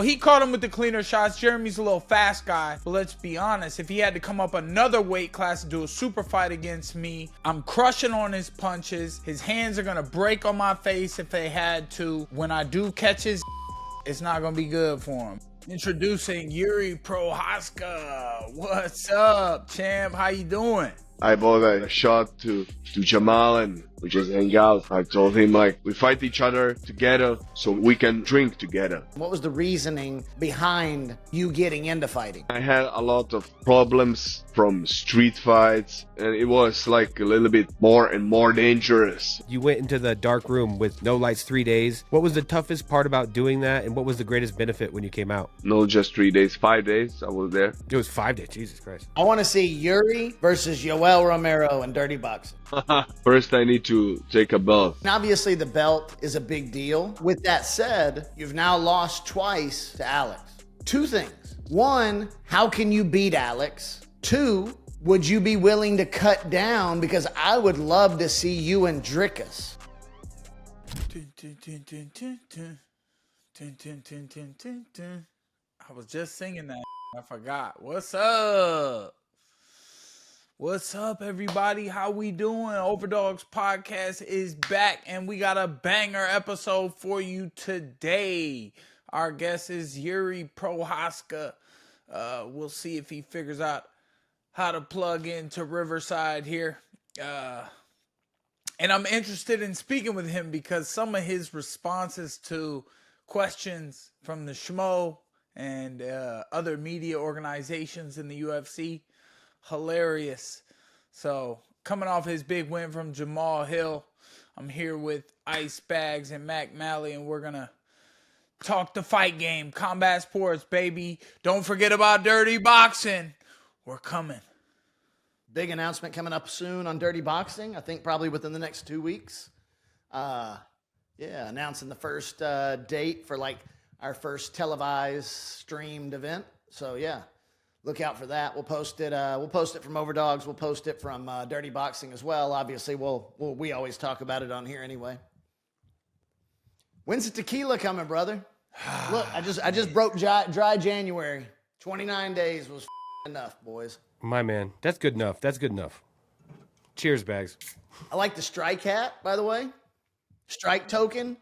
He caught him with the cleaner shots. Jeremy's a little fast guy, but let's be honest, if he had to come up another weight class and do a super fight against me, I'm crushing on his punches. His hands are gonna break on my face if they had to. When I do catch his, it's not gonna be good for him. Introducing Jiri Prochazka. What's up, champ? How you doing? I bought a shot to Jamal and we just hang out. I told him, like, we fight each other together so we can drink together. What was the reasoning behind you getting into fighting? I had a lot of problems from street fights and it was like a little bit more and more dangerous. You went into the dark room with no lights 3 days. What was the toughest part about doing that, and what was the greatest benefit when you came out? No, just 3 days, 5 days I was there. It was 5 days, Jesus Christ. I want to see Jiri versus Yoel Romero in Dirty Boxing. First I need to take a belt. And obviously the belt is a big deal. With that said, you've now lost twice to Alex. Two things. One, how can you beat Alex? Two, would you be willing to cut down? Because I would love to see you and Dricus. I was just singing that. I forgot. What's up? What's up, everybody? How we doing? Overdogs Podcast is back, and we got a banger episode for you today. Our guest is Jiri Prochazka. We'll see if he figures out how to plug into Riverside here. And I'm interested in speaking with him because some of his responses to questions from the Schmo and other media organizations in the UFC, hilarious. So coming off his big win from Jamahal Hill, I'm here with Ice Bags and Mac Malley, and we're gonna talk the fight game, combat sports, baby. Don't forget about dirty boxing. We're coming. Big announcement coming up soon on Dirty Boxing. I think probably within the next 2 weeks. Announcing the first date for like our first televised streamed event. So yeah, look out for that. We'll post it. We'll post it from Overdogs. We'll post it from Dirty Boxing as well. Obviously, we always talk about it on here anyway. When's the tequila coming, brother? Look, I just broke dry January. 29 days was enough, boys. My man, that's good enough. That's good enough. Cheers, Bags. I like the strike hat, by the way. Strike token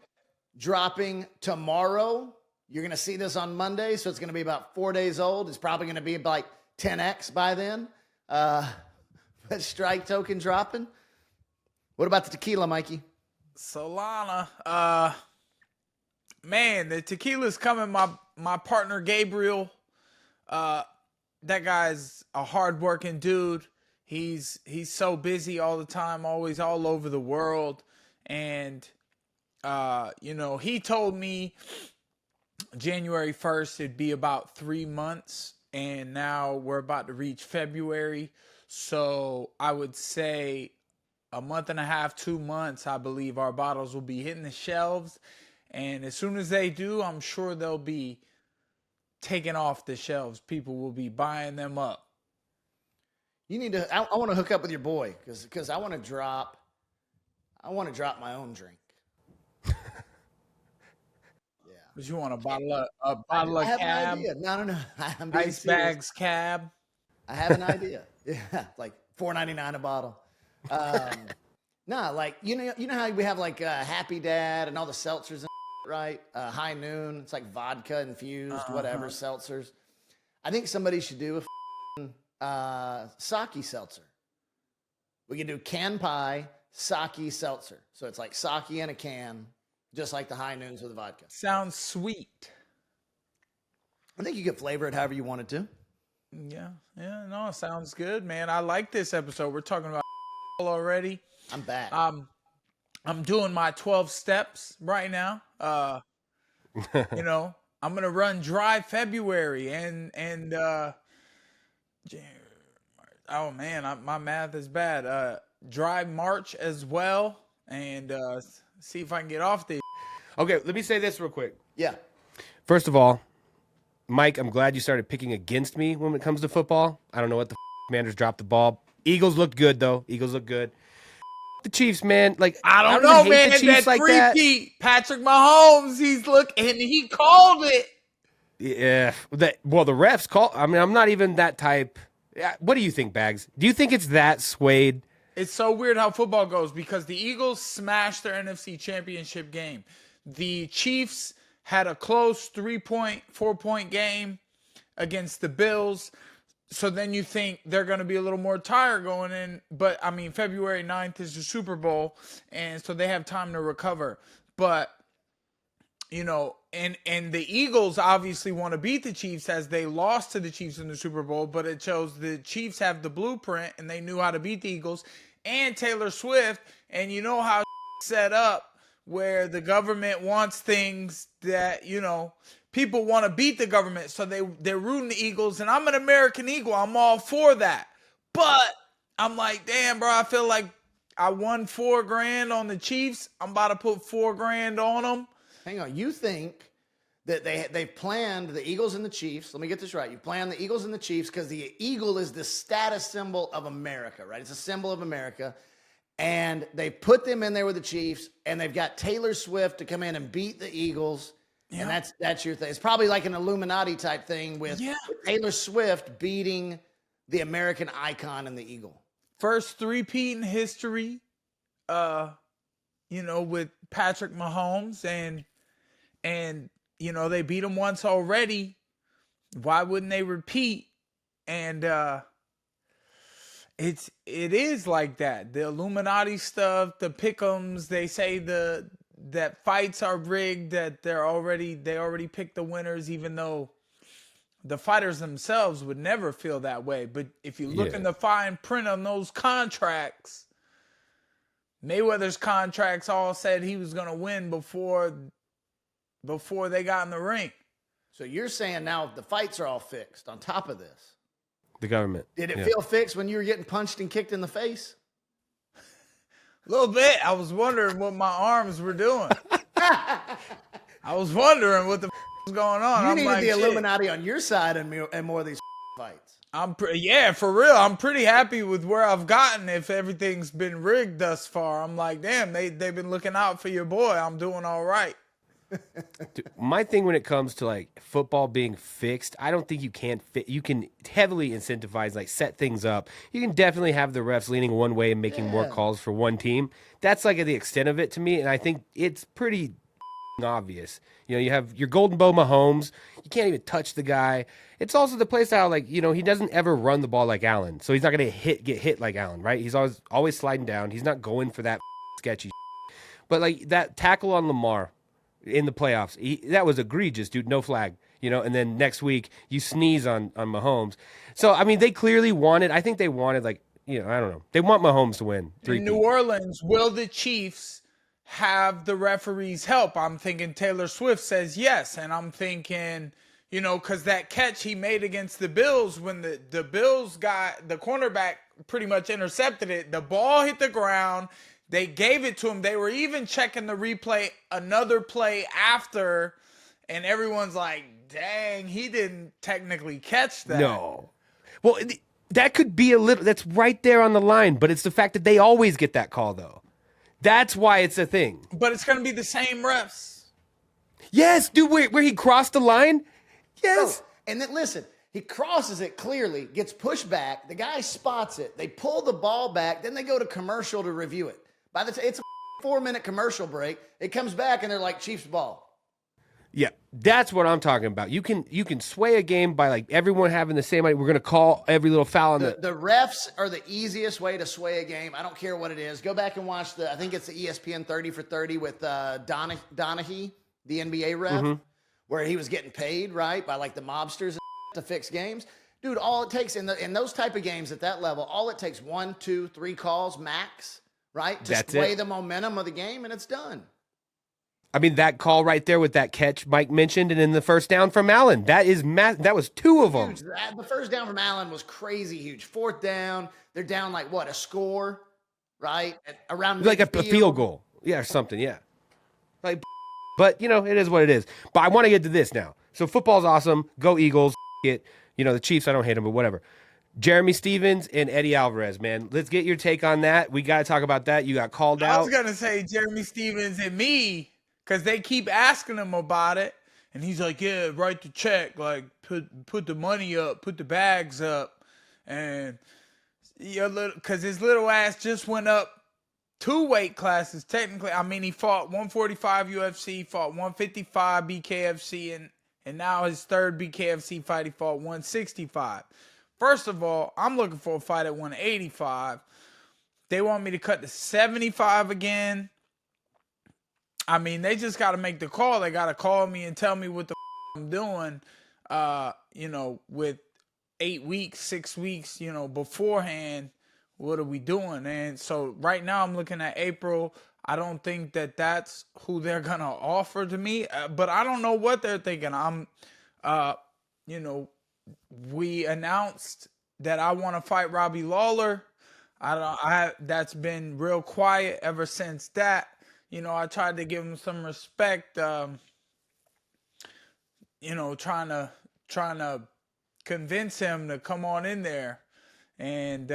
dropping tomorrow. You're going to see this on Monday, so it's going to be about 4 days old. It's probably going to be like 10x by then. But strike token dropping. What about the tequila, Mikey? Solana. Man, the tequila's coming. My partner, Gabriel, that guy's a hardworking dude. He's so busy all the time, always all over the world. And, he told me January 1st, it'd be about 3 months. And now we're about to reach February. So I would say a month and a half, 2 months, I believe our bottles will be hitting the shelves. And as soon as they do, I'm sure they'll be taken off the shelves. People will be buying them up. You need to. I want to hook up with your boy because I want to drop. I want to drop my own drink. Yeah. But you want a bottle of cab? No. I'm being Ice serious. Bags cab. I have an idea. Yeah, like $4.99 a bottle. Like you know how we have like Happy Dad and all the seltzers, right? High Noon. It's like vodka infused, whatever seltzers. I think somebody should do a sake seltzer. We can do can pie sake seltzer. So it's like sake in a can, just like the High Noons with the vodka. Sounds sweet. I think you could flavor it however you wanted to. Yeah, no, it sounds good, man. I like this episode. We're talking about already. I'm back. I'm doing my 12 steps right now. I'm gonna run dry February and oh man, my math is bad. Dry March as well, and see if I can get off this. Okay, let me say this real quick. Yeah. First of all, Mike, I'm glad you started picking against me when it comes to football. I don't know what the Commanders dropped the ball. Eagles looked good, though. Eagles look good. The Chiefs, man. Like I don't know, man. The Chiefs that like that. Patrick Mahomes, he called it. Yeah. The refs call. I mean, I'm not even that type. Yeah, what do you think, Bags? Do you think it's that swayed? It's so weird how football goes because the Eagles smashed their NFC Championship game. The Chiefs had a close 4-point game against the Bills. So then you think they're going to be a little more tired going in. But, I mean, February 9th is the Super Bowl, and so they have time to recover. But, you know, and the Eagles obviously want to beat the Chiefs as they lost to the Chiefs in the Super Bowl, but it shows the Chiefs have the blueprint, and they knew how to beat the Eagles and Taylor Swift. And you know how set up where the government wants things that, you know, people want to beat the government, so they're rooting the Eagles, and I'm an American Eagle. I'm all for that. But I'm like, damn, bro, I feel like I won $4,000 on the Chiefs. I'm about to put $4,000 on them. Hang on. You think that they've planned the Eagles and the Chiefs. Let me get this right. You plan the Eagles and the Chiefs because the eagle is the status symbol of America, right? It's a symbol of America. And they put them in there with the Chiefs, and they've got Taylor Swift to come in and beat the Eagles. Yeah. And that's your thing. It's probably like an Illuminati type thing with Taylor Swift beating the American icon and the Eagle. First three-peat in history, you know, with Patrick Mahomes, and you know, they beat him once already. Why wouldn't they repeat? And it is like that. The Illuminati stuff, the pick'ems, they say that fights are rigged, that they already picked the winners, even though the fighters themselves would never feel that way. But if you look in the fine print on those contracts, Mayweather's contracts all said he was going to win before they got in the ring. So you're saying now the fights are all fixed on top of this. The government. Did it feel fixed when you were getting punched and kicked in the face? A little bit. I was wondering what my arms were doing. I was wondering what the was going on. You needed the Illuminati on your side and more of these fights. For real. I'm pretty happy with where I've gotten. If everything's been rigged thus far, I'm like, damn, they've been looking out for your boy. I'm doing all right. Dude, my thing when it comes to like football being fixed, I don't think you can heavily incentivize, like set things up. You can definitely have the refs leaning one way and making more calls for one team. That's like the extent of it to me, and I think it's pretty obvious. You know, you have your Golden Bow Mahomes. You can't even touch the guy. It's also the play style, like, you know, he doesn't ever run the ball like Allen, so he's not going to get hit like Allen, right? He's always sliding down. He's not going for that sketchy. But like that tackle on Lamar in the playoffs, that was egregious, dude. No flag, you know. And then next week you sneeze on Mahomes. So I mean, they clearly wanted. I think they wanted, like, you know, I don't know. They want Mahomes to win. In New Orleans, will the Chiefs have the referees help? I'm thinking Taylor Swift says yes, and I'm thinking, you know, because that catch he made against the Bills when the Bills got the cornerback pretty much intercepted it. The ball hit the ground. They gave it to him. They were even checking the replay, another play after, and everyone's like, dang, he didn't technically catch that. No. Well, that could be that's right there on the line, but it's the fact that they always get that call, though. That's why it's a thing. But it's going to be the same refs. Yes, dude, where he crossed the line? Yes. Oh, and then listen, he crosses it clearly, gets pushed back. The guy spots it. They pull the ball back. Then they go to commercial to review it. By the time it's a 4-minute commercial break, it comes back and they're like, Chiefs ball. Yeah, that's what I'm talking about. You can sway a game by like everyone having the same idea. We're going to call every little foul on the refs are the easiest way to sway a game. I don't care what it is. Go back and watch I think it's the ESPN 30 for 30 with Donahue, the NBA ref, where he was getting paid, right, by like the mobsters to fix games. Dude, all it takes in those type of games at that level, all it takes 1, 2, 3 calls max, right, to sway the momentum of the game, and it's done. I mean, that call right there with that catch Mike mentioned, and then the first down from Allen. That was 2 of them. The first down from Allen was crazy huge. 4th down, they're down like what, a score, right? Around like a field goal, yeah, or something, yeah. Like, but you know, it is what it is. But I want to get to this now. So football's awesome. Go Eagles. You know, the Chiefs, I don't hate them, but whatever. Jeremy Stevens and Eddie Alvarez, man. Let's get your take on that. We got to talk about that. You got called out. I was gonna say Jeremy Stevens and me, because they keep asking him about it. And he's like, yeah, write the check, like put the money up, put the bags up. And because his little ass just went up 2 weight classes, technically. I mean, he fought 145 UFC, fought 155 BKFC, and now his third BKFC fight, he fought 165. First of all, I'm looking for a fight at 185. They want me to cut to 75 again. I mean, they just got to make the call. They got to call me and tell me what the I'm doing, with 8 weeks, 6 weeks, beforehand. What are we doing? And so right now I'm looking at April. I don't think that that's who they're going to offer to me, but I don't know what they're thinking. We announced that I want to fight Robbie Lawler. That's been real quiet ever since that. I tried to give him some respect, trying to convince him to come on in there. And,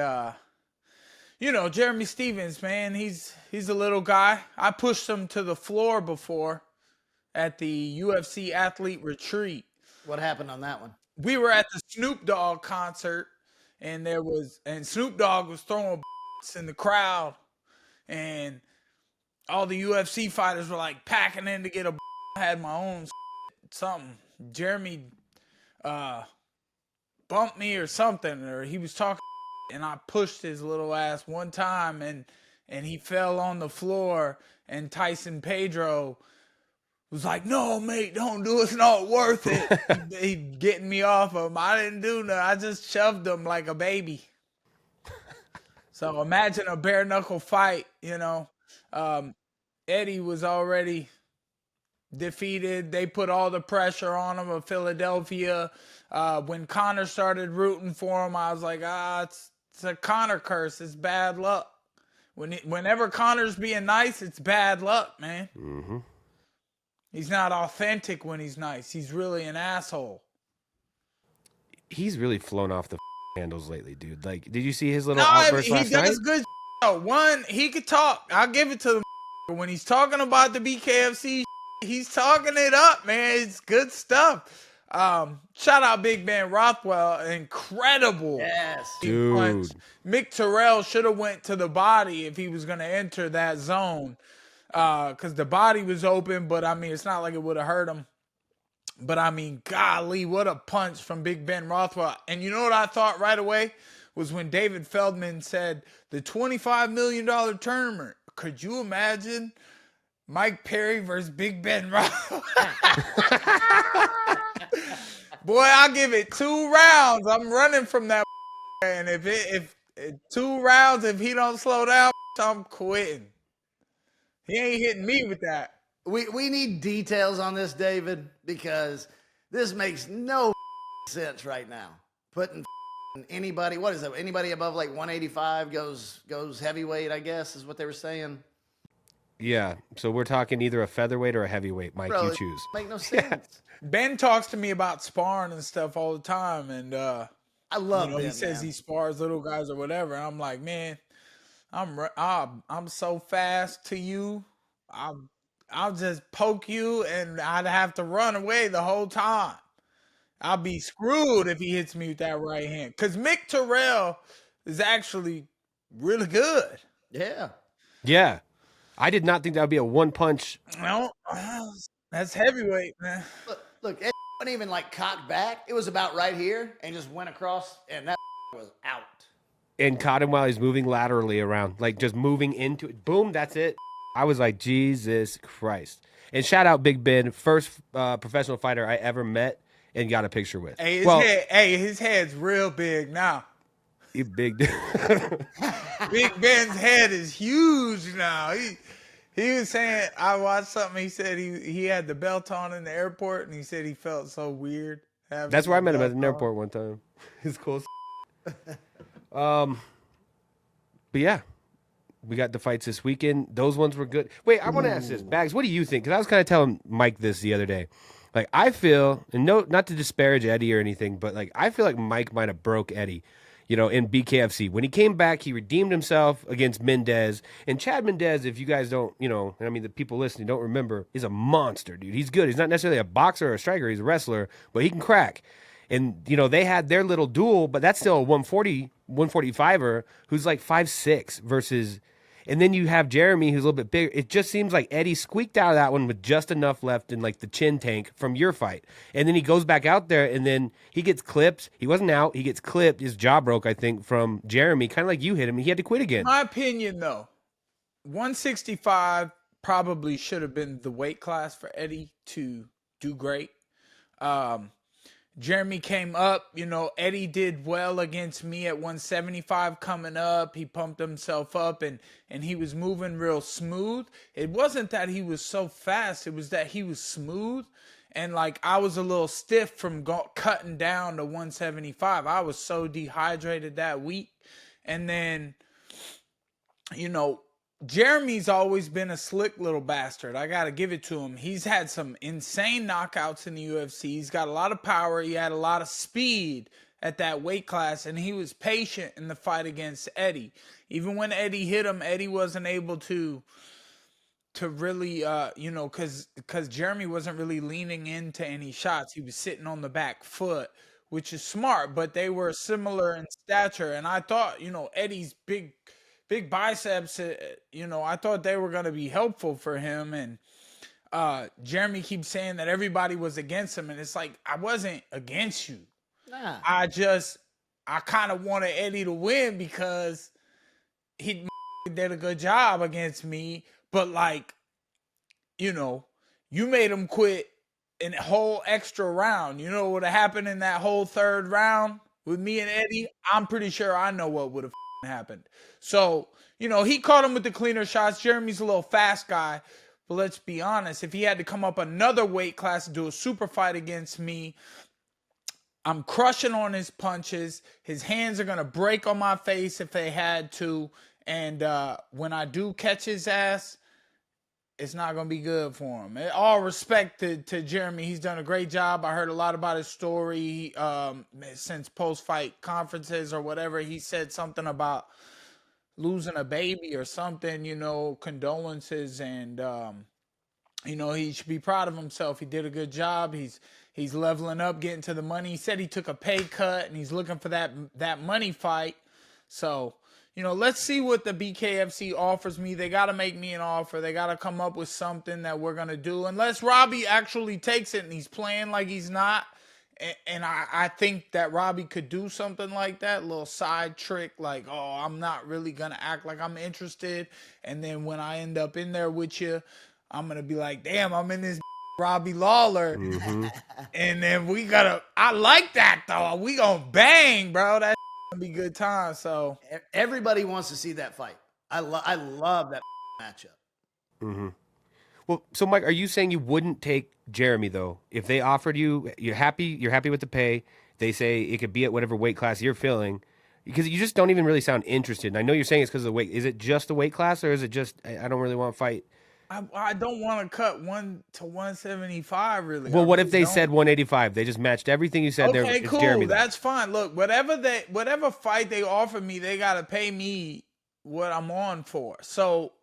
Jeremy Stevens, man, he's a little guy. I pushed him to the floor before at the UFC athlete retreat. What happened on that one? We were at the Snoop Dogg concert, and Snoop Dogg was throwing in the crowd, and all the UFC fighters were like packing in to get a had my own something. Jeremy bumped me or something, or he was talking, and I pushed his little ass one time, and he fell on the floor, and Tyson Pedro was like, no, mate, don't do it. It's not worth it. he getting me off of him. I didn't do nothing. I just shoved him like a baby. So imagine a bare knuckle fight, Eddie was already defeated. They put all the pressure on him of Philadelphia. When Conor started rooting for him, I was like, it's a Conor curse. It's bad luck. Whenever Conor's being nice, it's bad luck, man. Mm-hmm. He's not authentic when he's nice. He's really an asshole. He's really flown off the handles lately, dude. Like, did you see his little outburst last night? He does good. One, he could talk. I'll give it to him. When he's talking about the BKFC, he's talking it up, man. It's good stuff. Shout out Big Ben Rothwell. Incredible. Yes. Dude. Mick Terrell should have went to the body if he was going to enter that zone. Because the body was open, but, it's not like it would have hurt him. But, golly, what a punch from Big Ben Rothwell. And you know what I thought right away? Was when David Feldman said the $25 million tournament. Could you imagine Mike Perry versus Big Ben Rothwell? Boy, I'll give it 2 rounds. I'm running from that. And if 2 rounds, if he don't slow down, I'm quitting. He ain't hitting me with that. We need details on this, David, because this makes no sense right now. Putting anybody, what is it? Anybody above like 185 goes heavyweight, I guess, is what they were saying. Yeah, so we're talking either a featherweight or a heavyweight, Mike. Bro, you choose. Make no sense. Yeah. Ben talks to me about sparring and stuff all the time, and I love Ben, he says he spars little guys or whatever. And I'm like, man, I'm so fast to you. I'll just poke you, and I'd have to run away the whole time. I'll be screwed if he hits me with that right hand. Because Mick Terrell is actually really good. Yeah. Yeah. I did not think that would be a one punch. No, that's heavyweight, man. Look, it wasn't even like cocked back. It was about right here and just went across, and that was out. And caught him while he's moving laterally around, like just moving into it. Boom, that's it. I was like, Jesus Christ. And shout out Big Ben, first professional fighter I ever met and got a picture with. Hey, his head's real big now. You big Big Ben's head is huge now. He was saying, I watched something, he said he had the belt on in the airport, and he said he felt so weird. That's where I met him at an airport one time. It's cool. But yeah, we got the fights this weekend. Those ones were good. Wait, I want to ask this. Bags, what do you think? Because I was kind of telling Mike this the other day. Like, I feel, and no, not to disparage Eddie or anything, but like I feel like Mike might have broke Eddie. in BKFC. When he came back, he redeemed himself against Mendez. And Chad Mendez, if you guys don't, the people listening don't remember, is a monster, dude. He's good. He's not necessarily a boxer or a striker. He's a wrestler, but he can crack. And, they had their little duel, but that's still a 145er who's like 5'6" versus... And then you have Jeremy, who's a little bit bigger. It just seems like Eddie squeaked out of that one with just enough left in like the chin tank from your fight. And then he goes back out there, and then he gets clipped. He wasn't out. He gets clipped. His jaw broke, I think, from Jeremy. Kind of like you hit him. He had to quit again. My opinion, though, 165 probably should have been the weight class for Eddie to do great. Jeremy came up, Eddie did well against me at 175 coming up. He pumped himself up and he was moving real smooth. It wasn't that he was so fast. It was that he was smooth. And like, I was a little stiff from cutting down to 175. I was so dehydrated that week. And then, Jeremy's always been a slick little bastard. I got to give it to him. He's had some insane knockouts in the UFC. He's got a lot of power. He had a lot of speed at that weight class, and he was patient in the fight against Eddie. Even when Eddie hit him, Eddie wasn't able to really, because Jeremy wasn't really leaning into any shots. He was sitting on the back foot, which is smart, but they were similar in stature. And I thought, Eddie's big biceps, I thought they were going to be helpful for him. And Jeremy keeps saying that everybody was against him. And it's like, I wasn't against you. Nah. I kind of wanted Eddie to win because he did a good job against me. But like, you made him quit in a whole extra round. You know what would have happened in that whole third round with me and Eddie? I'm pretty sure I know what would have happened. So, he caught him with the cleaner shots. Jeremy's a little fast guy, but let's be honest, if he had to come up another weight class and do a super fight against me, I'm crushing on his punches. His hands are going to break on my face if they had to. And when I do catch his ass, it's not going to be good for him. All respect to Jeremy. He's done a great job. I heard a lot about his story since post-fight conferences or whatever. He said something about losing a baby or something, condolences. And, he should be proud of himself. He did a good job. He's leveling up, getting to the money. He said he took a pay cut and he's looking for that money fight. So, let's see what the BKFC offers me. They got to make me an offer. They got to come up with something that we're going to do. Unless Robbie actually takes it and he's playing like he's not. And I think that Robbie could do something like that. A little side trick like, oh, I'm not really going to act like I'm interested. And then when I end up in there with you, I'm going to be like, damn, I'm in this Robbie Lawler. Mm-hmm. And then I like that though. We going to bang, bro. That's be good time. So everybody wants to see that fight. I love that matchup. Mm-hmm. Well, so Mike, are you saying you wouldn't take Jeremy though? If they offered you, you're happy with the pay. They say it could be at whatever weight class you're feeling, because you just don't even really sound interested. And I know you're saying it's because of the weight. Is it just the weight class, or is it just I don't really want to fight? I don't want to cut 1 to 175 really. Well, what if they said 185? They just matched everything you said. Okay, there. Cool. Jeremy, that's fine. Look, whatever fight they offer me, they got to pay me what I'm on for. So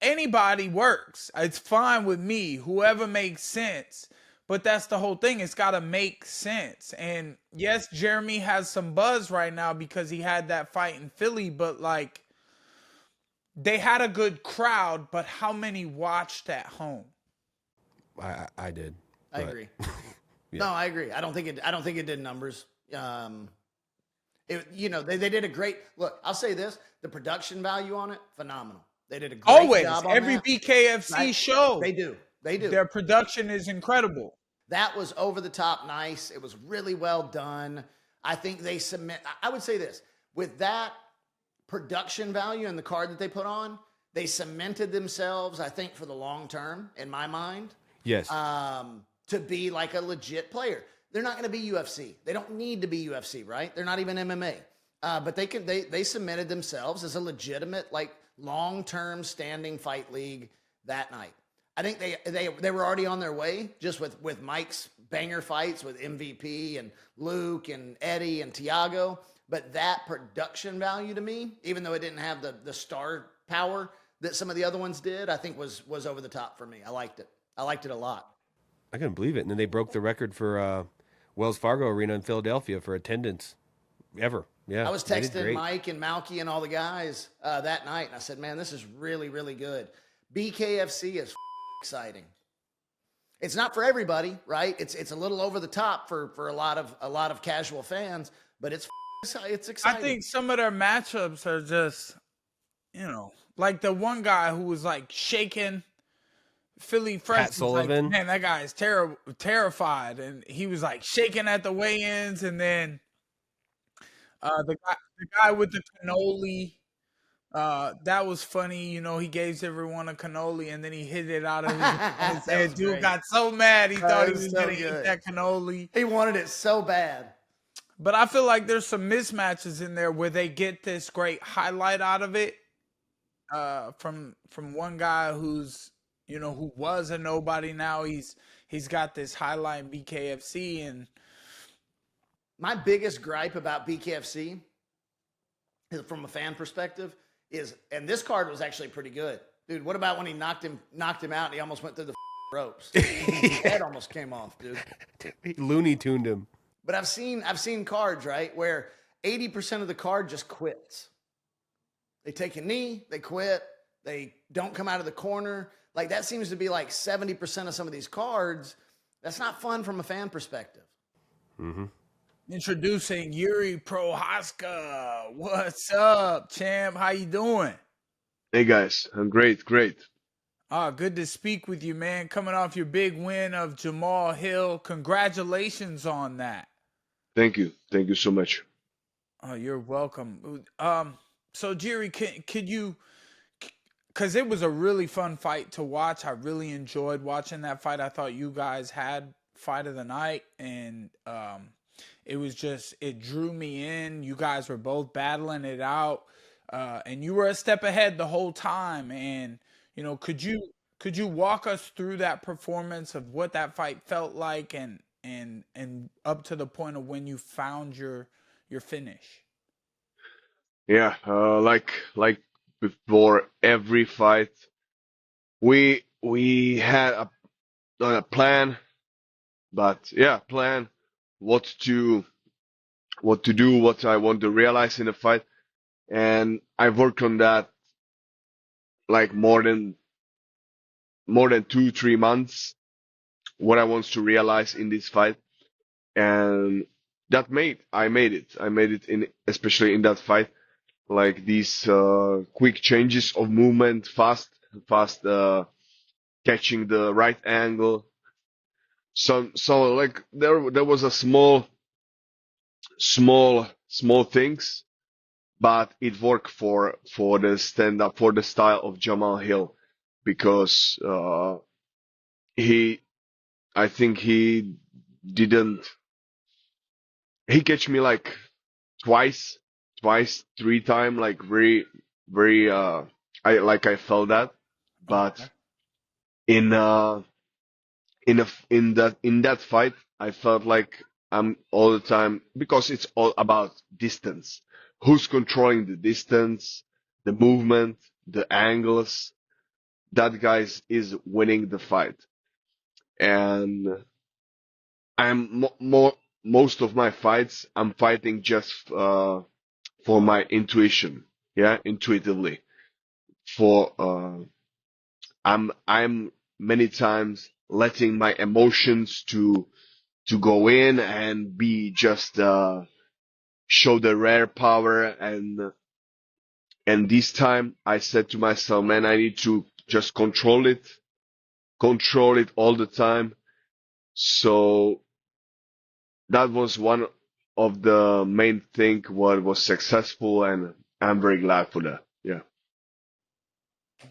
anybody works. It's fine with me. Whoever makes sense. But that's the whole thing. It's got to make sense. And yes, Jeremy has some buzz right now because he had that fight in Philly, but like, they had a good crowd, but how many watched at home? I did. I agree. Yeah. No, I agree. I don't think it did numbers. They did a great look. I'll say this: the production value on it, phenomenal. They did a great job on every that. BKFC show. They do. Their production is incredible. That was over the top nice. It was really well done. I think I would say this with that production value and the card that they put on, they cemented themselves, I think, for the long term, in my mind. Yes. To be like a legit player. They're not going to be UFC. They don't need to be UFC, right? They're not even MMA. But they cemented themselves as a legitimate, like, long-term standing fight league that night. I think they were already on their way just with Mike's banger fights with MVP and Luke and Eddie and Tiago. But that production value to me, even though it didn't have the star power that some of the other ones did, I think was over the top for me. I liked it. I liked it a lot. I couldn't believe it. And then they broke the record for Wells Fargo Arena in Philadelphia for attendance ever. Yeah, I was they did texting great. Mike and Malky and all the guys that night, and I said, man, this is really, really good. BKFC is exciting. It's not for everybody, right? It's a little over the top for a lot of casual fans, but it's exciting. I think some of their matchups are just, like the one guy who was like shaking Philly Fresh. Pat Sullivan. Like, man, that guy is terrified, and he was like shaking at the weigh-ins, and then the guy with the cannoli. That was funny. He gave everyone a cannoli and then he hit it out of his head. Dude got so mad. He thought he was going to eat that cannoli. He wanted it so bad. But I feel like there's some mismatches in there where they get this great highlight out of it. From one guy who's, who was a nobody. Now he's got this highlight in BKFC. And my biggest gripe about BKFC is, from a fan perspective, and this card was actually pretty good. Dude, what about when he knocked him out and he almost went through the ropes? His head almost came off, dude. He Looney Tuned him. But I've seen cards, right, where 80% of the card just quits. They take a knee, they quit, they don't come out of the corner. Like, that seems to be like 70% of some of these cards. That's not fun from a fan perspective. Mm-hmm. Introducing Jiri Prochazka. What's up, champ? How you doing? Hey guys, I'm great. Good to speak with you, man. Coming off your big win of Jamahal Hill. Congratulations on that. Thank you so much. Oh, you're welcome. So Jiri, could you, because it was a really fun fight to watch. I really enjoyed watching that fight. I thought you guys had fight of the night, and it drew me in. You guys were both battling it out, and you were a step ahead the whole time. And could you walk us through that performance of what that fight felt like, and up to the point of when you found your finish? Yeah, like before every fight, we had a plan, but plan what to do, what I want to realize in a fight, and I worked on that like more than 2-3 months. What I want to realize in this fight, and I made it especially in that fight. Like these quick changes of movement, fast catching the right angle. So like there was a small things, but it worked for the stand up, for the style of Jamahal Hill, because I think he catch me like twice, 3 times, like very, I felt that, but in that fight, I felt like I'm all the time, because it's all about distance. Who's controlling the distance, the movement, the angles? That guy is winning the fight, and I'm most of my fights, I'm fighting just for my intuition, intuitively. I'm many times letting my emotions to go in and be just show the rare power, and this time I said to myself, man, I need to just control it all the time. So that was one of the main thing what was successful, and I'm very glad for that. Yeah.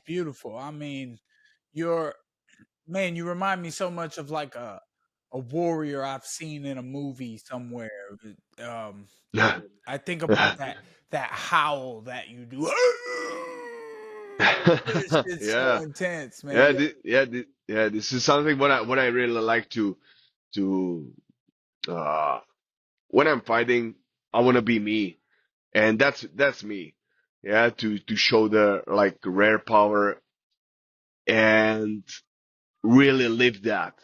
Beautiful. I mean, you remind me so much of like a warrior I've seen in a movie somewhere. I think about that howl that you do. This shit's so Yeah. intense, man. This is something what I really like to when I'm fighting, I want to be me, and that's me. Yeah, to show the like rare power and really live that,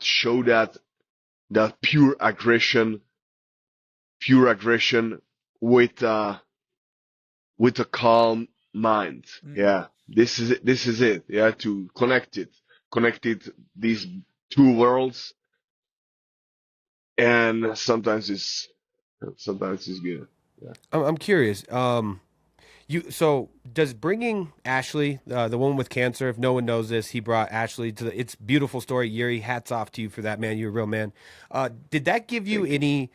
show that pure aggression with with a calm mind. Yeah, this is it. Yeah, to connect it these two worlds, and sometimes it's good. Yeah. I'm curious. So does bringing Ashley, the one with cancer, if no one knows this, he brought Ashley to the. It's a beautiful story, Jiří. Hats off to you for that, man. You're a real man. Did that give you any?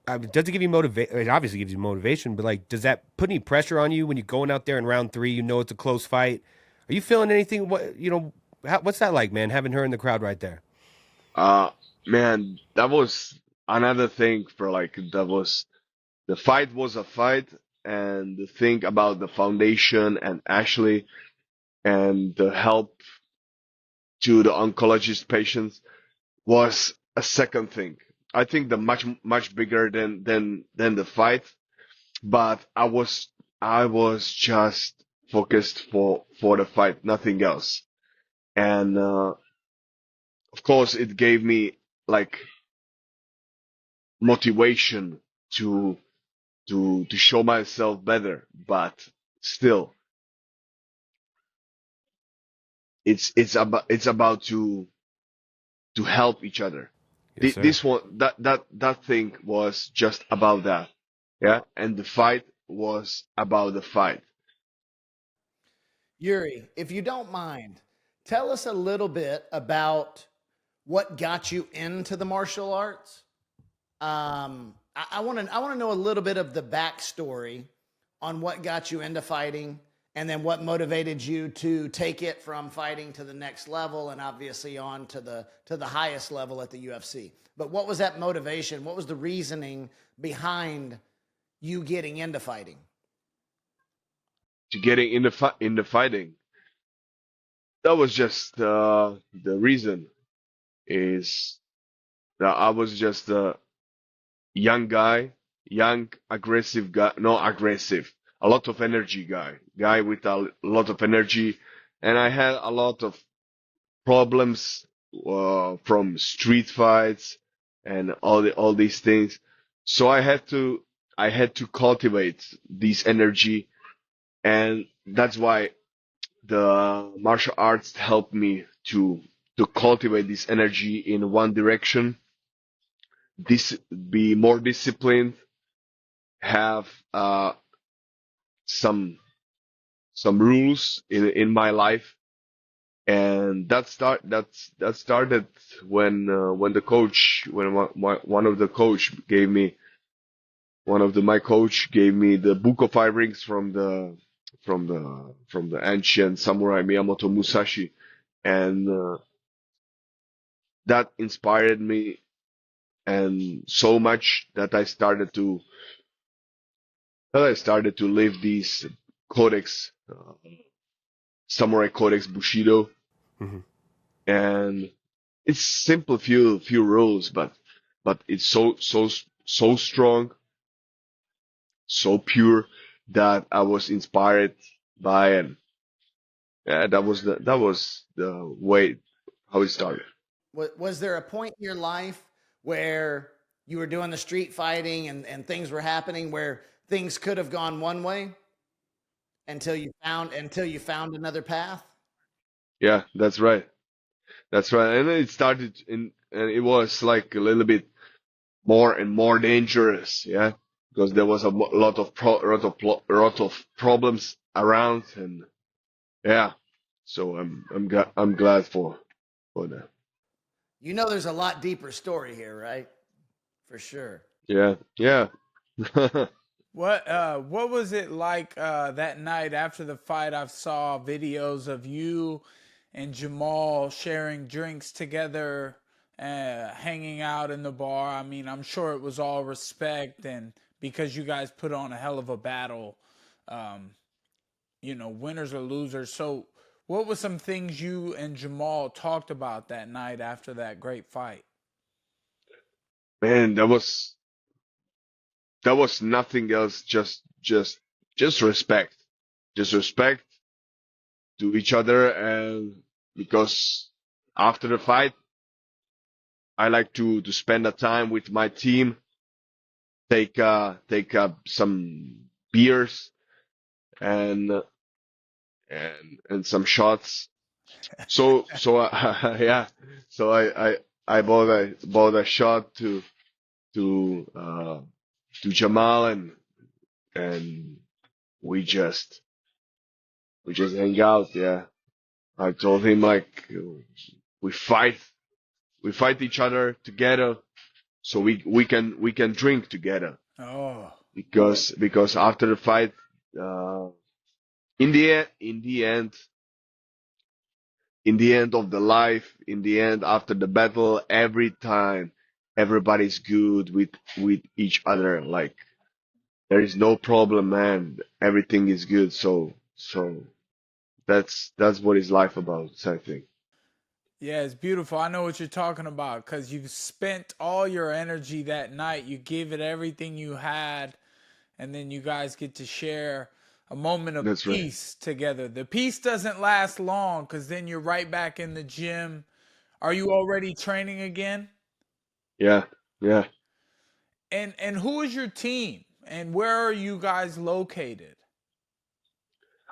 Does it give you motivation? It obviously gives you motivation, but like, does that put any pressure on you when you're going out there in round 3? You know it's a close fight. Are you feeling anything? What's that like, man? Having her in the crowd right there. Uh, Man, that was another thing for like the fight was a fight, and the thing about the foundation and Ashley and the help to the oncologist patients was a second thing. I think the much bigger than the fight, but I was just focused for the fight, nothing else. And of course, it gave me like motivation to show myself better, but still, it's about to help each other. Yes, sir. This one that thing was just about that, yeah, and the fight was about the fight. Jiří, if you don't mind, tell us a little bit about what got you into the martial arts. I want to know a little bit of the backstory on what got you into fighting, and then what motivated you to take it from fighting to the next level, and obviously on to the highest level at the UFC. But what was that motivation? What was the reasoning behind you getting into fighting? To getting in the fighting, that was just the reason is that I was just a young aggressive guy, no aggressive, a lot of energy guy with a lot of energy, and I had a lot of problems from street fights and all these things. So I had to cultivate this energy, and that's why the martial arts helped me to cultivate this energy in one direction. Be more disciplined, have some rules in my life, and that started when the coach when one of the coach gave me my coach gave me the book of five rings from the ancient samurai Miyamoto Musashi, and that inspired me and so much that I started to live these codex, samurai codex Bushido, Hmm. and it's simple few rules, but it's so strong, so pure that I was inspired by, and yeah, that was the way how it started. Was there a point in your life where you were doing the street fighting and things were happening where things could have gone one way until you found another path? Yeah, that's right. That's right. And it started and it was like a little bit more and more dangerous. Yeah, because there was a lot of problems around, and yeah. So I'm glad for that. You know there's a lot deeper story here, right? For sure. Yeah, yeah. What was it like that night after the fight? I saw videos of you and Jamahal sharing drinks together, hanging out in the bar. I mean, I'm sure it was all respect and because you guys put on a hell of a battle. Um, winners or losers. So what were some things you and Jamahal talked about that night after that great fight? Man, that was nothing else. Just respect, just respect to each other, and because after the fight, I like to spend a time with my team, take some beers and some shots. So yeah, so I bought a shot to Jamal, and we just hang out. Yeah, I told him like we fight each other together, so we can drink together, Oh, because after the fight, in the end of the life, in the end after the battle, every time everybody's good with each other. Like there is no problem, man. Everything is good. So that's what is life about, I think. yeah, it's beautiful. I know what you're talking about because you've spent all your energy that night. You gave it everything you had, and then you guys get to share a moment of That's right. peace together. The peace doesn't last long because then you're right back in the gym. Are you already training again? Yeah, yeah. And who is your team? And where are you guys located?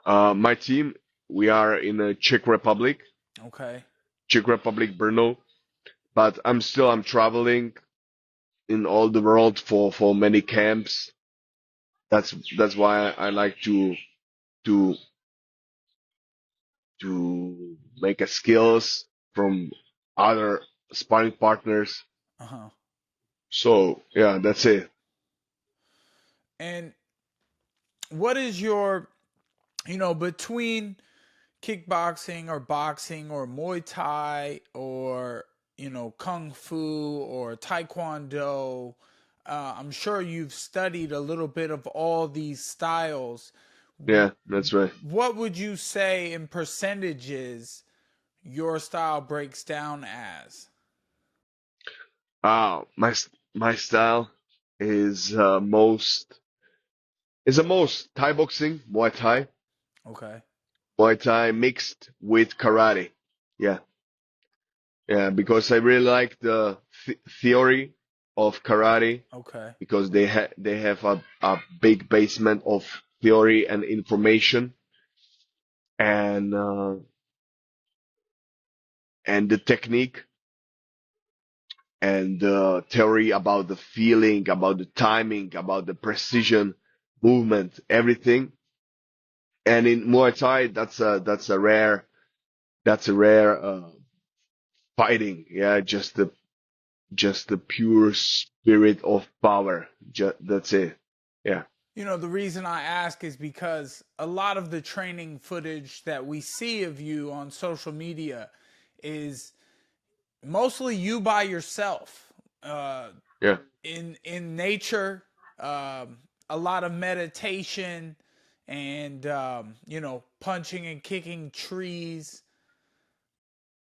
My team, we are in the Czech Republic, Okay. Brno. But I'm traveling in all the world for many camps. That's why I like to make a skills from other sparring partners. Uh-huh. So yeah, that's it. And what is your, between kickboxing or boxing or Muay Thai or, Kung Fu or Taekwondo, I'm sure you've studied a little bit of all these styles. Yeah, that's right. What would you say in percentages your style breaks down as? My style is most Thai boxing, Okay. Muay Thai mixed with karate. Yeah, yeah, because I really like the theory of karate, Okay. because they have a big basement of theory and information, and the technique and the theory about the feeling, about the timing, about the precision, movement, everything. And in Muay Thai, that's a rare fighting. Yeah, just the pure spirit of power. That's it. Yeah, The reason I ask is because a lot of the training footage that we see of you on social media is mostly you by yourself, yeah, in nature, a lot of meditation, and punching and kicking trees.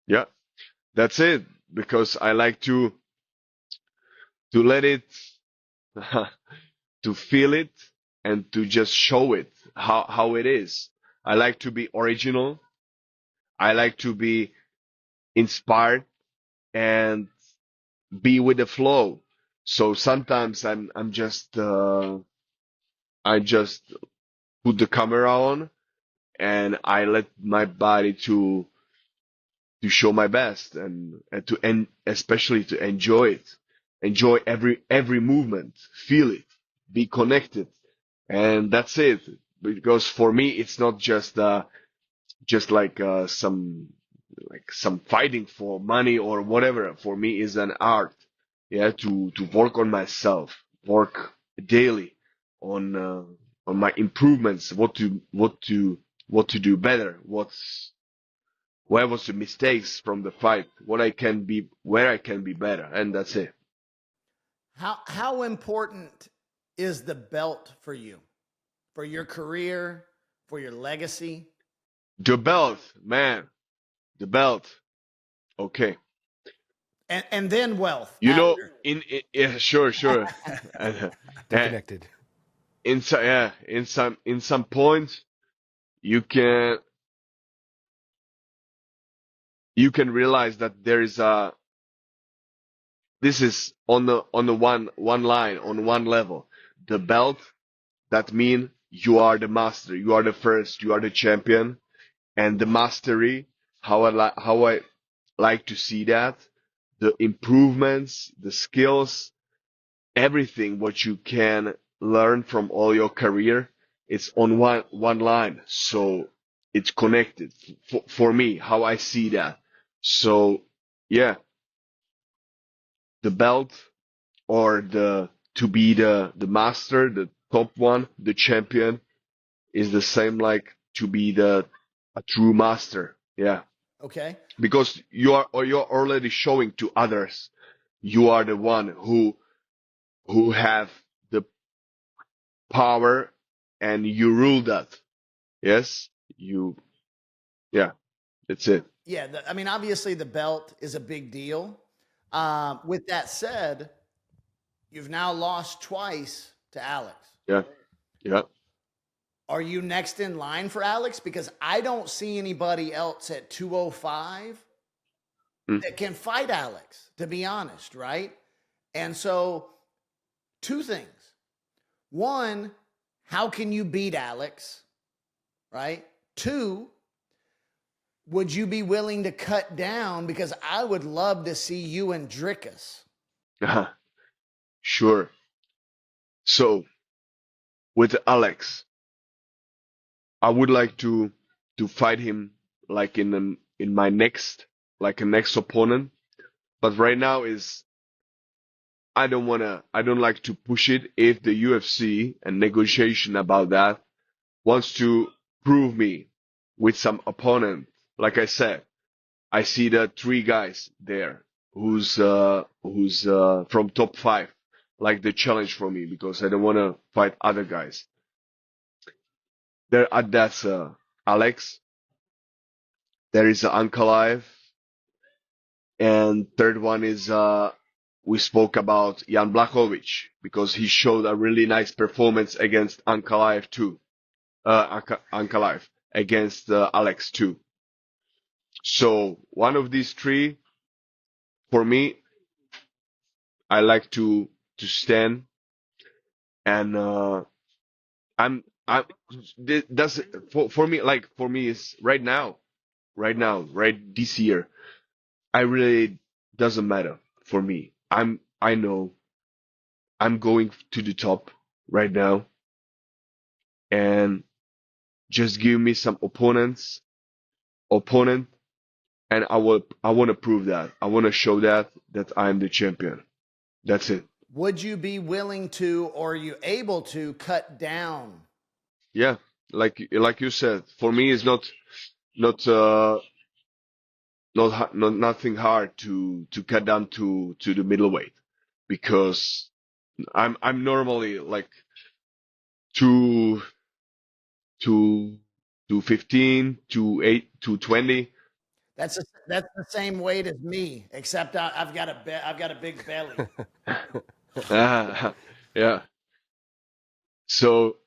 yeah. That's it. Because I like to let it, to feel it, and to just show it how it is. I like to be original. I like to be inspired and be with the flow. So sometimes I'm just I just put the camera on, and I let my body to show my best, and especially to enjoy it. Enjoy every movement, feel it, be connected. And that's it. Because for me it's not just like some fighting for money or whatever. For me is an art. Yeah, to work on myself, work daily on my improvements, what to do better, where was the mistakes from the fight, where I can be better, and that's it. How important is the belt for you, for your career, for your legacy? The belt, man. The belt. Okay. And then wealth. You know, after. yeah, sure. Uh, They're connected. in some points, you can realize that there is this is on the one line, on one level. The belt, that mean you are the master, you are the first, you are the champion, and the mastery, how I like to see that, the improvements, the skills, everything what you can learn from all your career, it's on one line. So it's connected for me, how I see that. So yeah, the belt, or to be the master, the top one, the champion, is the same like to be a true master. Yeah. Okay. Because you're already showing to others you are the one who have the power, and you rule that. Yes, yeah, that's it. Yeah. I mean, obviously, the belt is a big deal. With that said, you've now lost twice to Alex. Yeah. Are you next in line for Alex? Because I don't see anybody else at 205 that can fight Alex, to be honest, right? And so, two things. One, how can you beat Alex, right? Two, would you be willing to cut down? Because I would love to see you and Dricus. Sure. So with Alex, I would like to fight him like in my next, like a next opponent. But right now I don't like to push it. If the UFC and negotiation about that wants to prove me with some opponent, like I said, I see the three guys there who's from top 5, like the challenge for me, because I don't want to fight other guys. That's Alex. There is Ankalaev, and third one is we spoke about Jan Blachowicz, because he showed a really nice performance against Ankalaev too. Ankalaev against Alex too. So one of these three, for me, I like to stand, and that's for me. Like for me, is right now, right this year. I really doesn't matter for me. I know I'm going to the top right now, and just give me some opponent, and I want to prove that. I want to show that I'm the champion. That's it. Would you be willing to, or are you able to cut down? Yeah, like you said, for me it's not nothing hard to cut down to the middleweight, because I'm normally like to 15 to 8 to 20. That's the same weight as me, except I've got a big belly. Yeah. So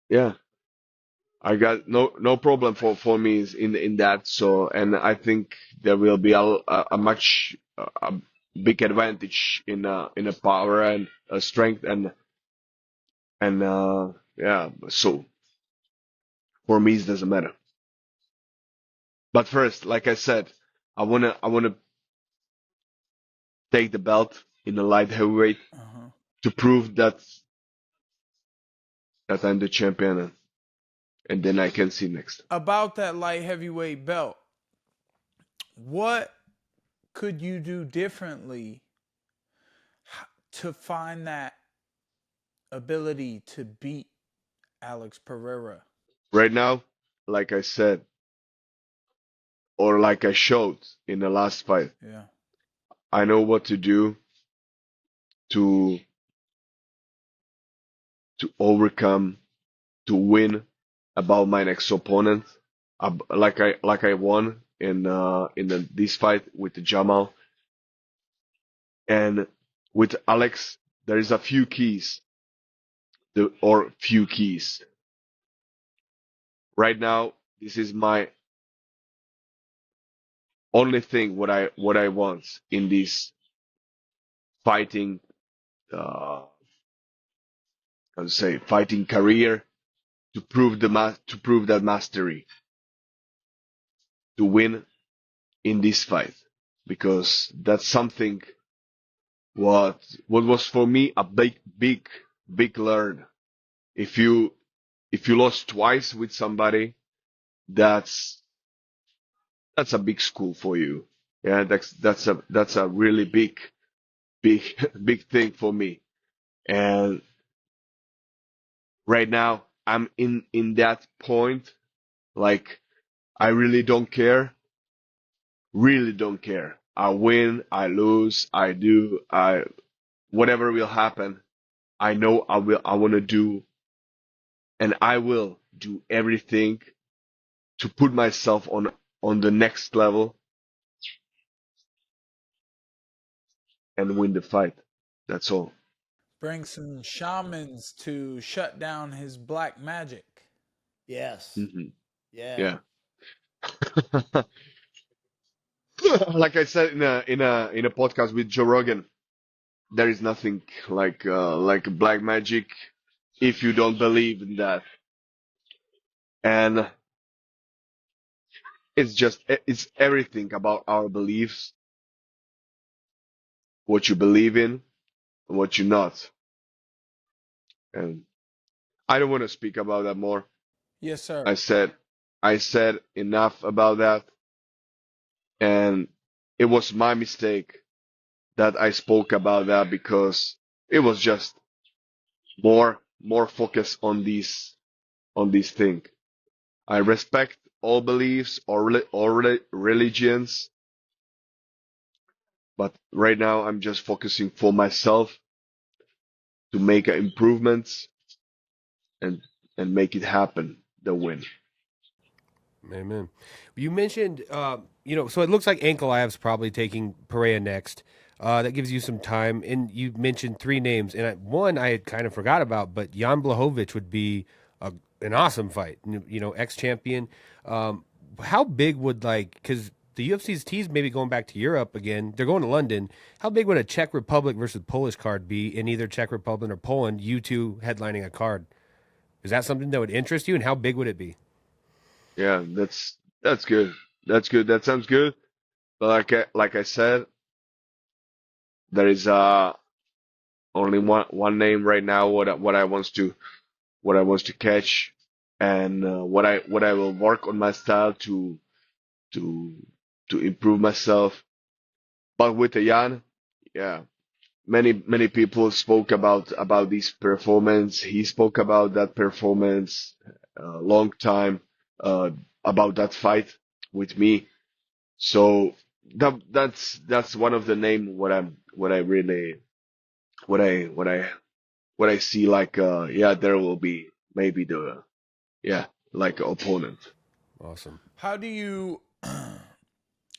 yeah, I got no problem for me is in that. So, and I think there will be a much a big advantage in a power and a strength, and yeah. So for me it doesn't matter. But first, like I said, I wanna take the belt in the light heavyweight to prove that I'm the champion, and then I can see next. About that light heavyweight belt, what could you do differently to find that ability to beat Alex Pereira? Right now, like I said, or like I showed in the last fight, Yeah. I know what to do to overcome, to win about my next opponent, like I won in this fight with the Jamal, and with Alex, there is a few keys, few keys. Right now, this is my only thing what I want in this fighting, how to say, fighting career, to prove that mastery, to win in this fight, because that's something what was for me a big learn. If you lost twice with somebody, that's a big school for you. Yeah, that's a really big big thing for me. And right now I'm in that point, like I really don't care. Really don't care. I win, I lose, whatever will happen, I know I want to do, and I will do everything to put myself on the next level and win the fight. That's all. Bring some shamans to shut down his black magic. Yes. Hmm. Yeah. Yeah. Like I said in a podcast with Joe Rogan, there is nothing like black magic if you don't believe in that. And it's everything about our beliefs, what you believe in, and what you not. And I don't want to speak about that more. Yes, sir. I said enough about that, and it was my mistake that I spoke about that, because it was just more focus on this thing. I respect all beliefs or religions, but right now I'm just focusing for myself to make improvements and make it happen, the win. Amen. You mentioned, so it looks like Ankalaev's probably taking Pereira next. That gives you some time, and you mentioned three names, and one I had kind of forgot about, but Jan Blachowicz would be an awesome fight. Ex-champion. How big would because the UFC's teased maybe going back to Europe again. They're going to London. How big would a Czech Republic versus Polish card be in either Czech Republic or Poland? You two headlining a card. Is that something that would interest you, and how big would it be? Yeah, that's good. That's good. That sounds good. But like I said, there is only one name right now. What I wants to catch, and what I will work on my style to improve myself. But with the Jan, yeah, many people spoke about this performance. He spoke about that performance a long time, uh, about that fight with me. So that's one of the name what I really what I see, like yeah, there will be maybe the, yeah, like opponent. Awesome. How do you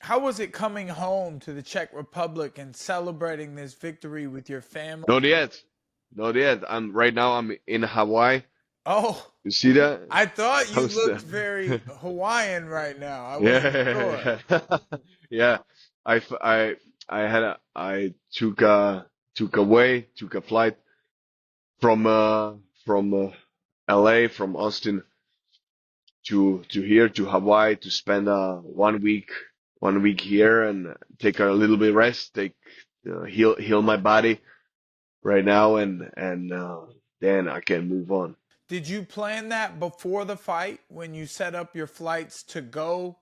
how was it coming home to the Czech Republic and celebrating this victory with your family? Not yet, not yet. I'm in Hawaii. Oh, You see that? I thought you I'm looked still, very Hawaiian right now. I wasn't sure. yeah, yeah. I took a flight from LA, from Austin to here to Hawaii, to spend 1 week here, and take a little bit rest, heal my body right now, and then I can move on. Did you plan that before the fight when you set up your flights to go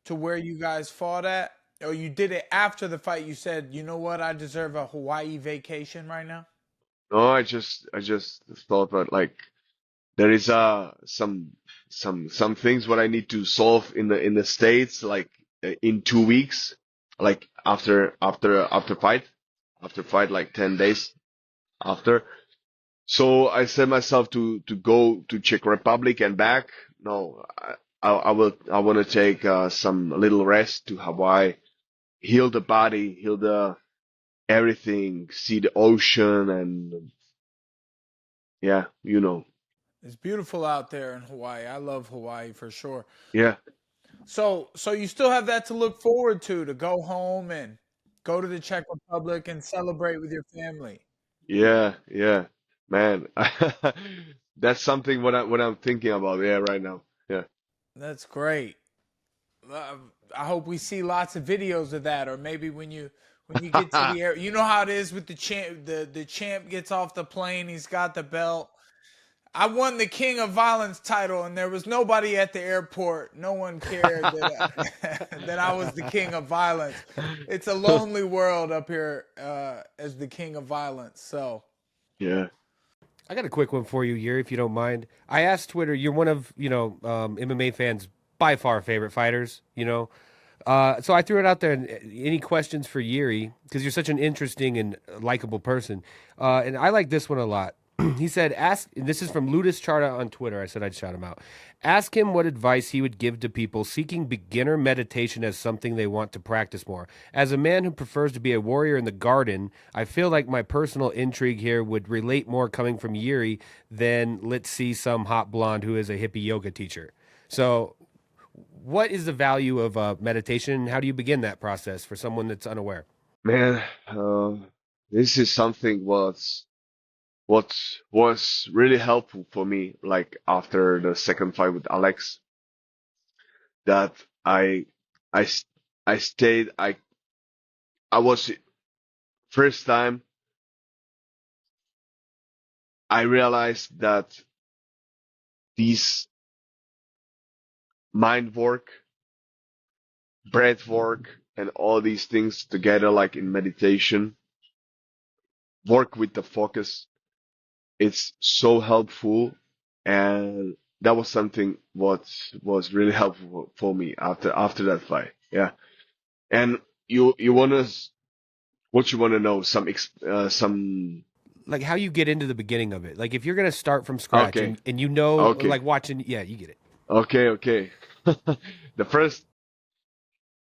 to where you guys fought at? Or you did it after the fight? You said, you know what, I deserve a Hawaii vacation right now? No, I just thought that, like, there is some things what I need to solve in the States, like in 2 weeks, like after fight, like 10 days after. So I set myself to go to Czech Republic and back. No, I want to take some little rest to Hawaii, heal the body, heal the everything, see the ocean, and yeah, you know, It's beautiful out there in Hawaii. I love Hawaii for sure. yeah. So you still have that to look forward to go home and go to the Czech Republic and celebrate with your family. Yeah, yeah, man. That's something what I'm thinking about. Yeah, right now. Yeah. That's great. I hope we see lots of videos of that, or maybe when you get to the air, you know how it is with the champ. The champ gets off the plane, he's got the belt. I won the King of Violence title, and there was nobody at the airport. No one cared that I was the King of Violence. It's a lonely world up here as the King of Violence. So, Yeah. I got a quick one for you, Jiří, if you don't mind. I asked Twitter, you're one of, MMA fans' by far favorite fighters, So I threw it out there. Any questions for Jiří? Because you're such an interesting and likable person. And I like this one a lot. He said, and this is from Ludus Charta on Twitter. I said I'd shout him out. Ask him what advice he would give to people seeking beginner meditation as something they want to practice more. As a man who prefers to be a warrior in the garden, I feel like my personal intrigue here would relate more coming from Jiří than let's see some hot blonde who is a hippie yoga teacher. So what is the value of meditation? How do you begin that process for someone that's unaware? Man, this is something what was really helpful for me, like after the second fight with Alex, that I stayed, I was first time I realized that these mind work, breath work, and all these things together, like in meditation, work with the focus. It's so helpful, and that was something what was really helpful for me after that fight. Yeah, and you wanna what you wanna know some Like how you get into the beginning of it. Like if you're going to start from scratch okay and okay like watching, yeah, you get it. okay the first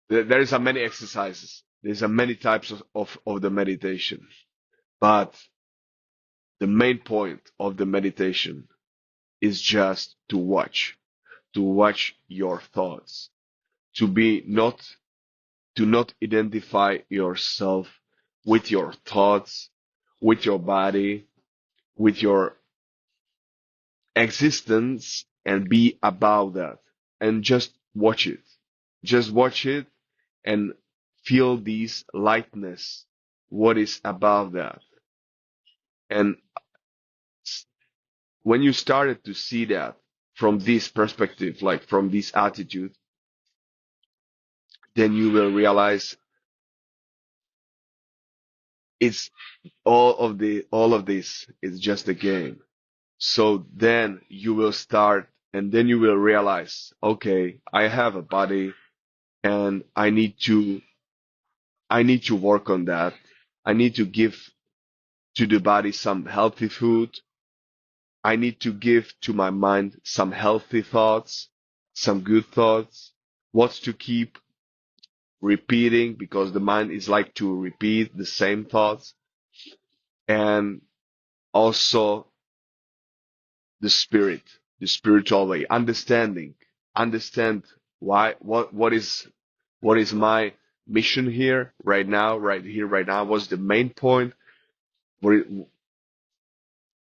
there is a many exercises. There's a many types of the meditation, but the main point of the meditation is just to watch your thoughts, to be not to not identify yourself with your thoughts, with your body, with your existence, and be about that, and just watch it. Just watch it and feel this lightness, what is above that. And when you started to see that from this perspective, like from this attitude, then you will realize it's all of this is just a game. So then you will start, and then you will realize, okay, I have a body, and I need to work on that. I need to give to the body some healthy food. I need to give to my mind some healthy thoughts, some good thoughts, what to keep repeating, because the mind is like to repeat the same thoughts. And also the spirit, the spiritual way, understand what is my mission here, right now, what's the main point,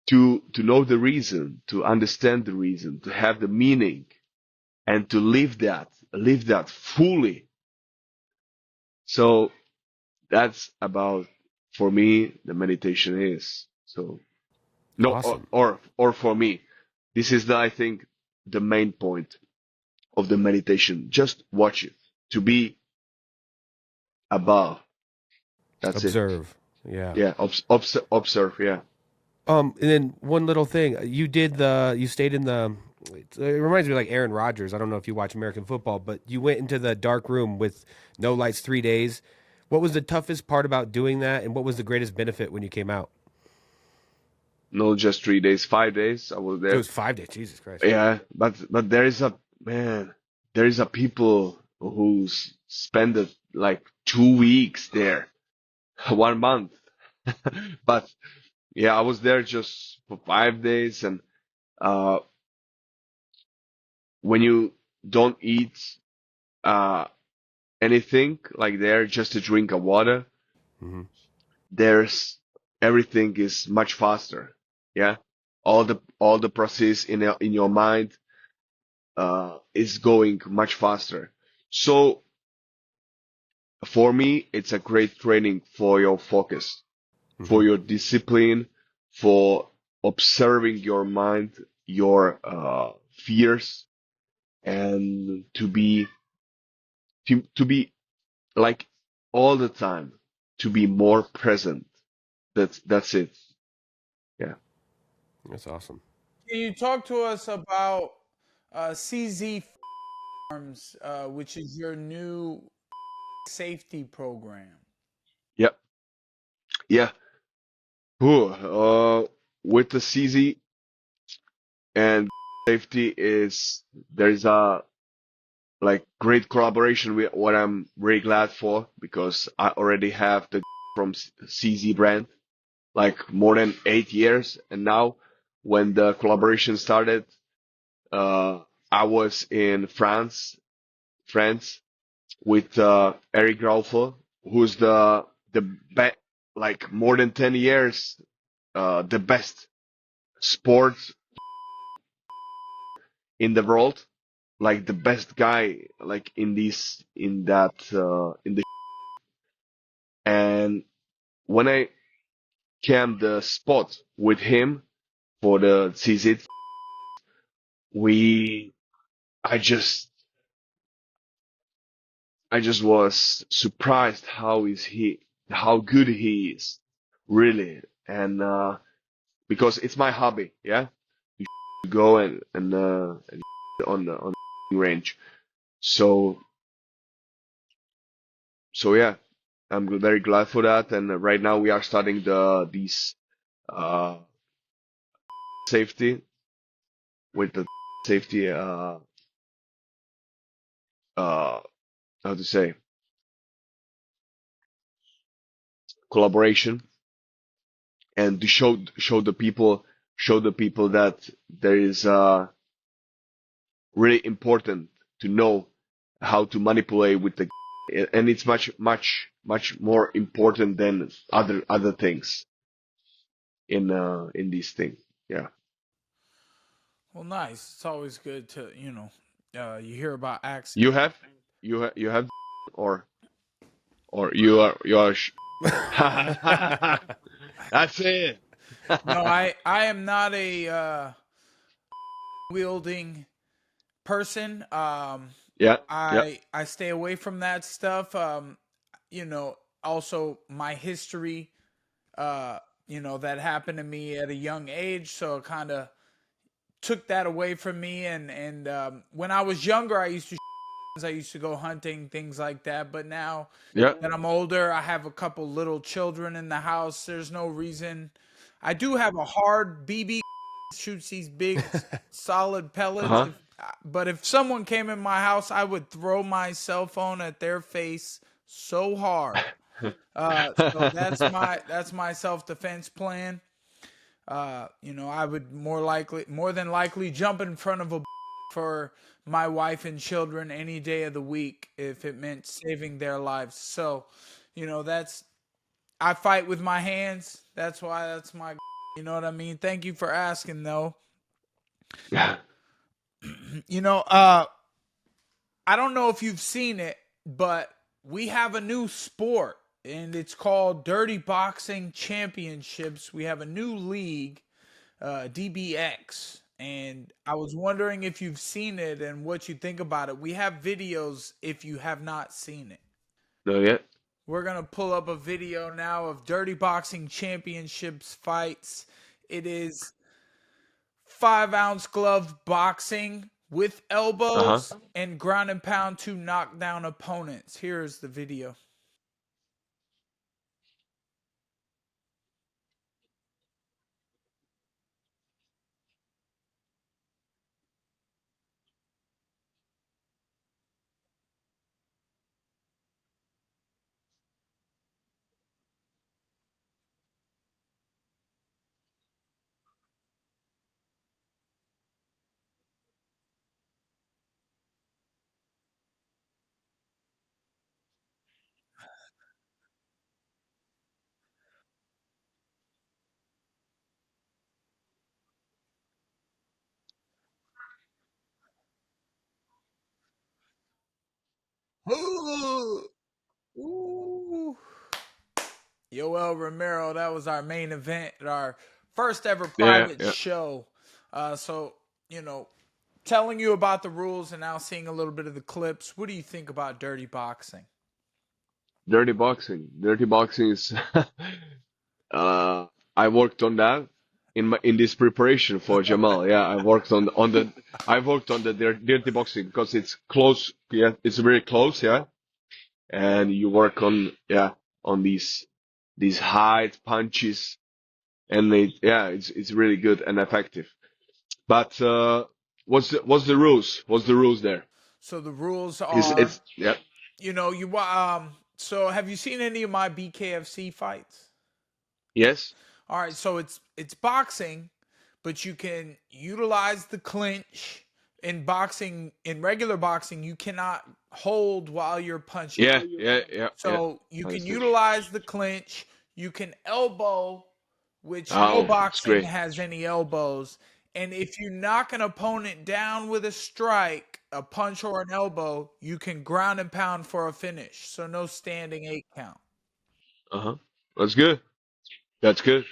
to know the reason, to understand the reason, to have the meaning, and to live that fully. So that's about, for me, the meditation is. So no, Awesome. or for me, this is I think the main point of the meditation. Just watch it, to be above. That's Observe. Yeah. it. Yeah, observe. Yeah. And then one little thing, you stayed in it reminds me of like Aaron Rodgers. I don't know if you watch American football, but you went into the dark room with no lights 3 days. What was the toughest part about doing that, and what was the greatest benefit when you came out? not just 3 days, 5 days. I was It there. was 5 days. Jesus Christ. Yeah, but there is a people who spend it like 2 weeks there, 1 month. But yeah, I was there just for 5 days, and uh, when you don't eat anything like there, just a drink of water, Mm-hmm. there's everything is much faster. Yeah, all the process in your mind is going much faster. So for me, it's a great training for your focus, Mm-hmm. for your discipline, for observing your mind, your fears, and to be like all the time, to be more present. That's it. Yeah. That's awesome. Can you talk to us about CZ Farms, which is your new safety program? Yeah. Yeah. Ooh, with the CZ and safety is there's a like great collaboration with what I'm very glad for, because I already have the from CZ brand like more than 8 years, and now when the collaboration started, uh, I was in France with Eric Graufel, who's the like more than 10 years the best sport in the world, like the best guy like in the and when I came the spot with him for the CZ, we I just I just was surprised how good he is, really. And because it's my hobby, yeah, to go and on the range. So yeah, I'm very glad for that. And right now we are starting these uh safety with the safety uh how to say collaboration, and to show the people that there is really important to know how to manipulate with the, and it's much more important than other things in this thing. Yeah. Well, nice. It's always good to, you hear about You accidents. have you have or you are that's it. No, I am not a wielding person. Yeah, yeah. I stay away from that stuff. You know, also my history, that happened to me at a young age, so it kind of took that away from me. And when I was younger, I used to go hunting, things like that. But now Yeah. that I'm older, I have a couple little children in the house. There's no reason. I do have a hard BB, shoots these big solid pellets. Uh-huh. But if someone came in my house, I would throw my cell phone at their face so hard. So that's my self defense plan. I would more than likely jump in front of a for my wife and children any day of the week if it meant saving their lives. So, that's I fight with my hands. That's why that's my you know what I mean? Thank you for asking though. Yeah. You know, I don't know if you've seen it, but we have a new sport and it's called Dirty Boxing Championships. We have a new league, DBX. And I was wondering if you've seen it and what you think about it. We have videos if you have not seen it. No, yet. We're going to pull up a video now of Dirty Boxing Championships fights. It is 5-ounce glove boxing with Uh-huh. elbows and ground and pound to knock down opponents. Here's the video. Ooh. Ooh. Yoel Romero, that was our main event, our first ever private Yeah. show. So, telling you about the rules and now seeing a little bit of the clips. What do you think about dirty boxing? Dirty boxing. Dirty boxing is I worked on that in this preparation for Jamal. Yeah, I worked on the dirty boxing because it's close. Yeah, it's very close. Yeah, and you work on these high punches, and it's really good and effective. But what's the rules? What's the rules there? So the rules are, It's yeah. so have you seen any of my BKFC fights? Yes. All right, so it's boxing, but you can utilize the clinch. In boxing, in regular boxing, you cannot hold while you're punching. Yeah. So you can Understood. utilize the clinch. You can elbow, which no Oh, it's boxing great. has any elbows. And if you knock an opponent down with a strike, a punch or an elbow, you can ground and pound for a finish. So no standing 8 count. That's good. That's good.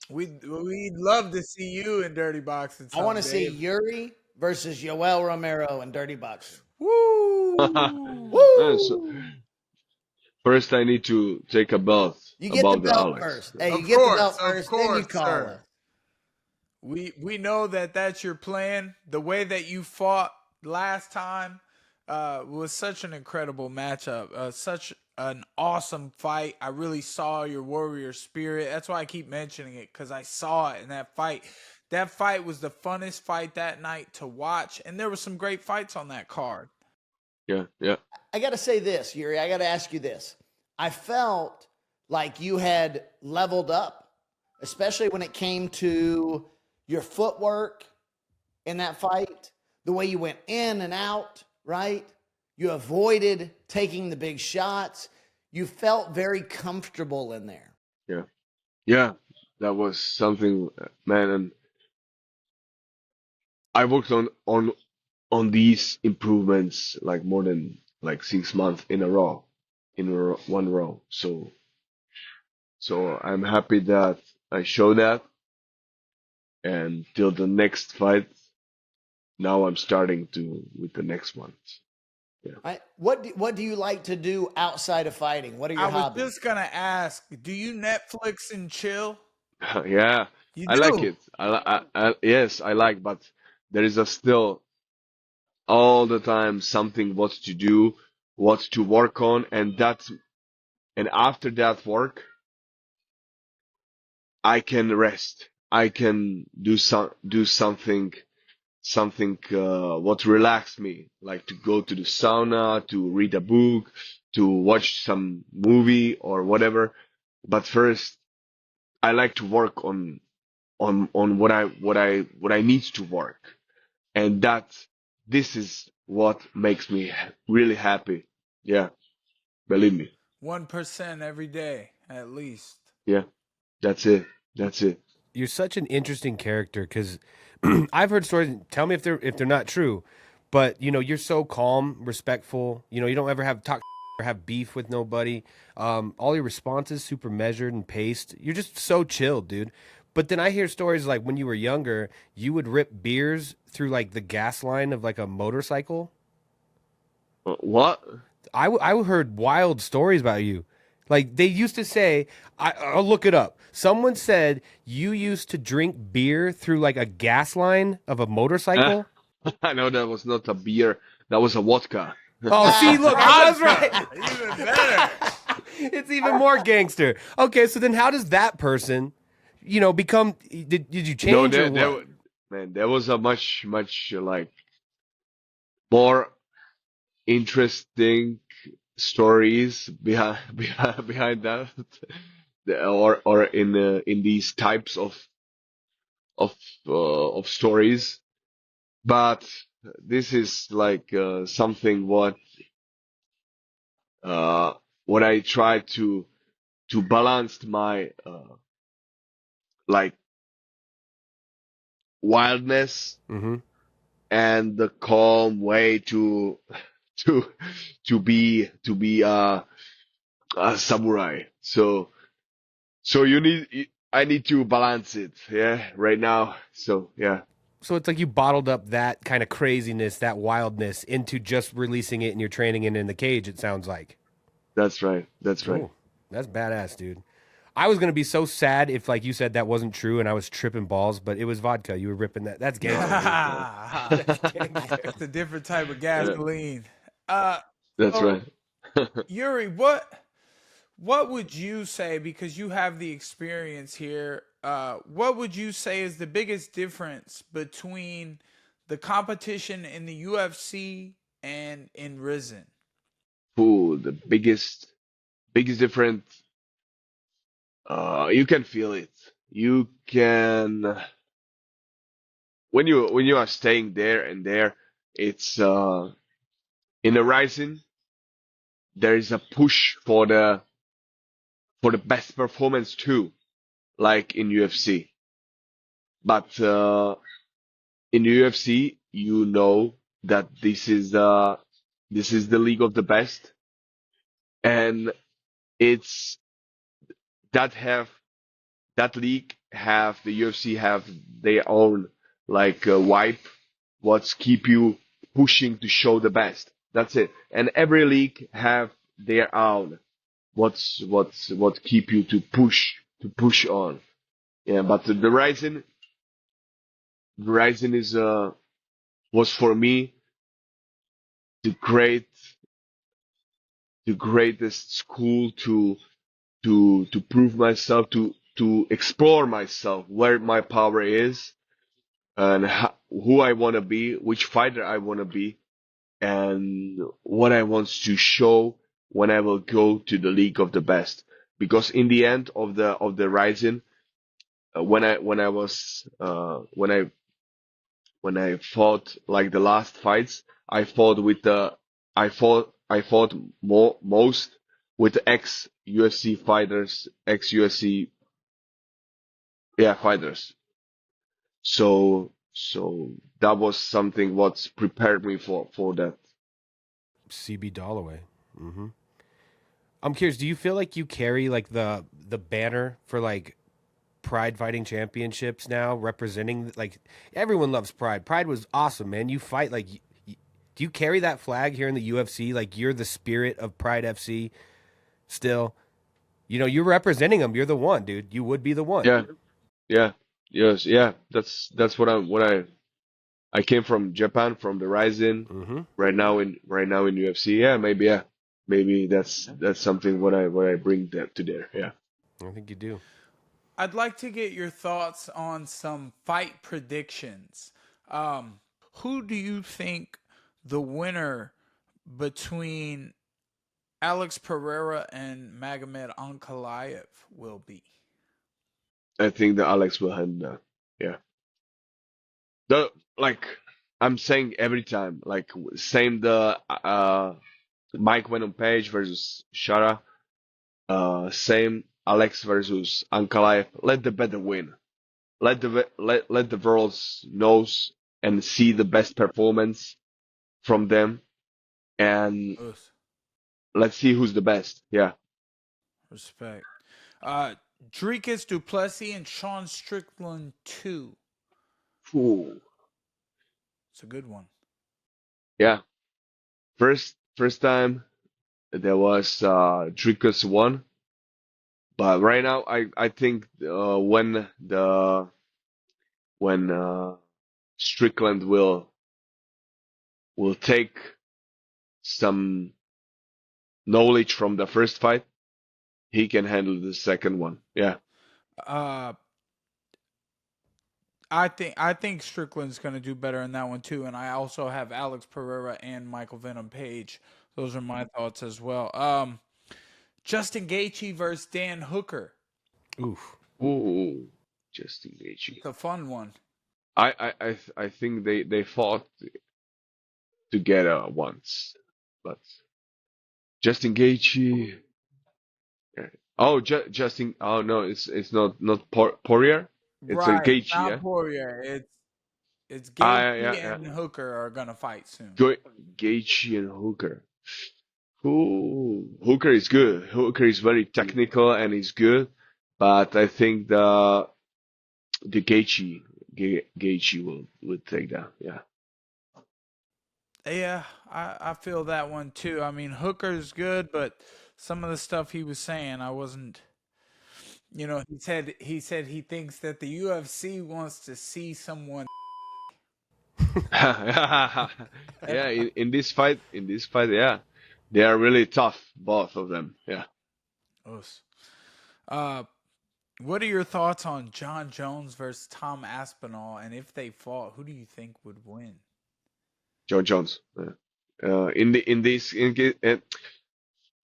We'd love to see you in dirty boxing I want to see someday. Jiří versus Yoel Romero in dirty boxing. Woo! So, first, I need to take a bath You get the about the belt Alex. first. Hey, you Of get the course, belt of first, then you course, call sir. us. We know that that's your plan. The way that you fought last time was such an incredible matchup. Such an awesome fight. I really saw your warrior spirit. That's why I keep mentioning it, because I saw it in that fight. That fight was the funnest fight that night to watch, and there were some great fights on that card. Yeah. I got to say this, Jiří. I got to ask you this. I felt like you had leveled up, especially when it came to your footwork in that fight, the way you went in and out, right? You avoided taking the big shots. You felt very comfortable in there. Yeah. That was something, man. And I worked on these improvements like more than like 6 months in a row, one row. So I'm happy that I showed that. And till the next fight, now I'm starting with the next one. Right? What do you like to do outside of fighting? What are your I was hobbies? just gonna ask, do you Netflix and chill? Yeah, You I like do. it. Yes, I like, but there is a still all the time something what to do, what to work on, and after that work, I can rest. I can do something what relax me, like to go to the sauna, to read a book, to watch some movie or whatever. But first, I like to work on what I need to work, and this is what makes me really happy. Yeah, believe me. 1% every day, at least. Yeah, that's it. That's it. You're such an interesting character because I've heard stories. Tell me if they're not true, but you're so calm, respectful. You don't ever talk or have beef with nobody. All your responses super measured and paced. You're just so chill, dude. But then I hear stories like when you were younger, you would rip beers through like the gas line of like a motorcycle. What? I heard wild stories about you. Like they used to say, I'll look it up. Someone said you used to drink beer through like a gas line of a motorcycle. I know that was not a beer. That was a vodka. Oh, see, look, I was right. Even better. It's even more gangster. Okay, so then how does that person, become? Did you change or what? Man, there was a much like more interesting stories behind that, or in these types of stories. But this is like something what I try to balance my like wildness Mm-hmm. and the calm way to to be a samurai. So I need to balance it, yeah, right now. So yeah, So it's like you bottled up that kind of craziness, that wildness into just releasing it in your training and in the cage, it sounds like. that's right. That's right. Cool. That's badass, dude. I was gonna be so sad if, like you said, that wasn't true and I was tripping balls, but it was vodka. You were ripping that. That's gangster. It's a different type of Yeah, gasoline. that's So right. Yuri, what would you say, because you have the experience here, what would you say is the biggest difference between the competition in the UFC and in RIZIN? Ooh, the biggest difference. You can feel it. You can when you are staying there and there. It's in the rising. There is a push for the best performance too, like in UFC. But in UFC, you know that this is the league of the best, and it's that have that league have the UFC have their own like wipe. What's keep you pushing to show the best? That's it. And every league have their own. What keep you to push on? Yeah, but the Ryzen is was for me the great the greatest school to prove myself, to explore myself, where my power is, and who I want to be, which fighter I want to be, and what I want to show when I will go to the league of the best. Because in the end of the Ryzen, when I was when I fought like the last fights, I fought with the I fought most with ex UFC fighters, ex UFC fighters. So that was something what's prepared me for that. CB Dalloway. Mm-hmm. I'm curious, do you feel like you carry like the banner for like Pride Fighting Championships now, representing, like, everyone loves Pride. Pride was awesome, man. You fight like do you carry that flag here in the UFC? Like, you're the spirit of Pride FC still. You know, you're representing them. You're the one, dude. You would be the one. Yeah, yeah, yes, yeah. That's I came from Japan, from the Rising. Mm-hmm. Right now in UFC. Yeah, maybe that's something what I bring that to there. Yeah. I think you do. I'd like to get your thoughts on some fight predictions. Who do you think the winner between Alex Pereira and Magomed Ankalaev will be? I think that Alex will handle that. Yeah. The like I'm saying every time, like same the Mike Venom Page versus Shara, same Alex versus Ankalaev. Let the better win. Let the world knows and see the best performance from them, and Yes. let's see who's the best. Yeah. Respect. Dricus Duplessis and Sean Strickland 2. Ooh. It's a good one. Yeah. First time there was Dricus 1. But right now, I think when Strickland will take some knowledge from the first fight, he can handle the second one. Yeah, Uh, I think Strickland's gonna do better in that one too, and I also have Alex Pereira and Michael Venom Page. Those are my thoughts as well. Justin Gaethje versus Dan Hooker. Oof. ooh, Justin Gaethje. It's a fun one. I think they fought together once, but Justin Gaethje. Yeah. Oh, Justin. Oh no, it's not Poirier. It's a Right, Gaethje. not Yeah. Poirier. it's Yeah, Gaethje yeah. and Hooker are gonna fight soon. Gaethje and Hooker. Hooker is good. Hooker is very technical and he's good, but I think the Gaethje will take that. Yeah. Yeah, I feel that one too. I mean, Hooker's good, but some of the stuff he was saying, I wasn't. He said he thinks that the UFC wants to see someone. Yeah, in this fight, yeah, they are really tough, both of them. Yeah, Us. Uh, what are your thoughts on Jon Jones versus Tom Aspinall? And if they fought, who do you think would win? Jon Jones. Yeah.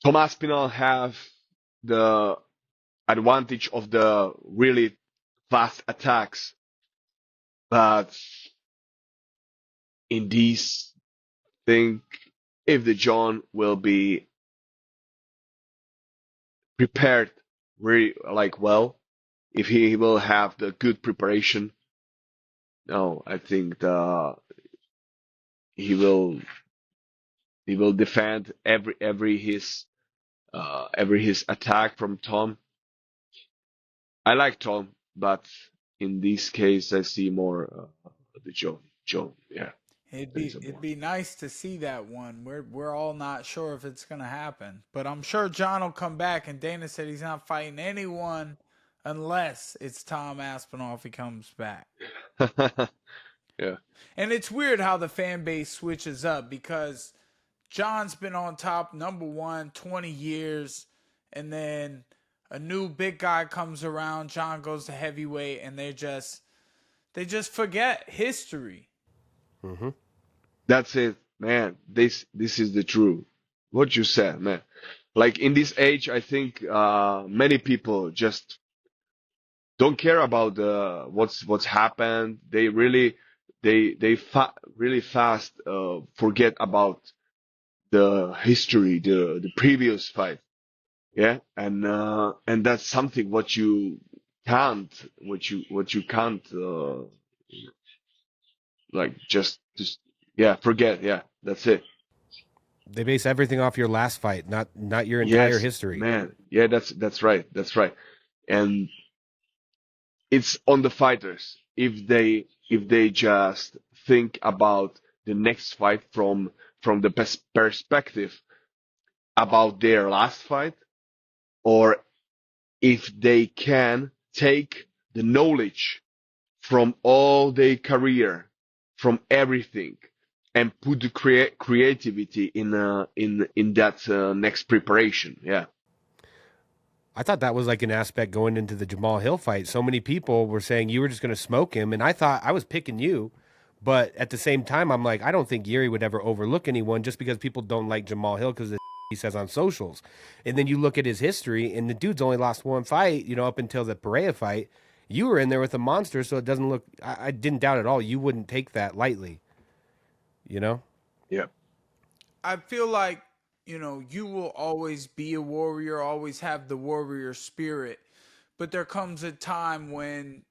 Tom Aspinall have the advantage of the really fast attacks, but in these thing, if the John will be prepared very like well, if he will have the good preparation, no, I think he will he will defend every his attack from Tom. I like Tom, but in this case, I see more the Joe. Yeah, It'd there be is a it'd more. be nice to see that one. We're all not sure if it's gonna happen, but I'm sure John will come back. And Dana said he's not fighting anyone unless it's Tom Aspinall if he comes back. Yeah, And it's weird how the fan base switches up because John's been on top, number one, 20 years, and then a new big guy comes around. John goes to heavyweight, and they just forget history. Mm-hmm. that's it, man. This is the truth. What you said, man. Like in this age, I think many people just don't care about what's happened. They really fast forget about the history, the previous fight. Yeah, and that's something what you can't like just yeah, forget. Yeah, that's it. They base everything off your last fight, not your entire Yes, history. man. Yeah, that's right. That's right. And it's on the fighters if they just think about the next fight from the perspective about their last fight, or if they can take the knowledge from all their career, from everything, and put the creativity in that next preparation. Yeah, I thought that was like an aspect going into the Jamahal Hill fight. So many people were saying you were just going to smoke him, and I thought I was picking you. But at the same time, I'm like, I don't think Jiří would ever overlook anyone just because people don't like Jamahal Hill because he says on socials. And then you look at his history, and the dude's only lost one fight, up until the Pereira fight. You were in there with a monster, so it doesn't look. I didn't doubt at all. You wouldn't take that lightly, you know? yeah, I feel like, you will always be a warrior, always have the warrior spirit, but there comes a time when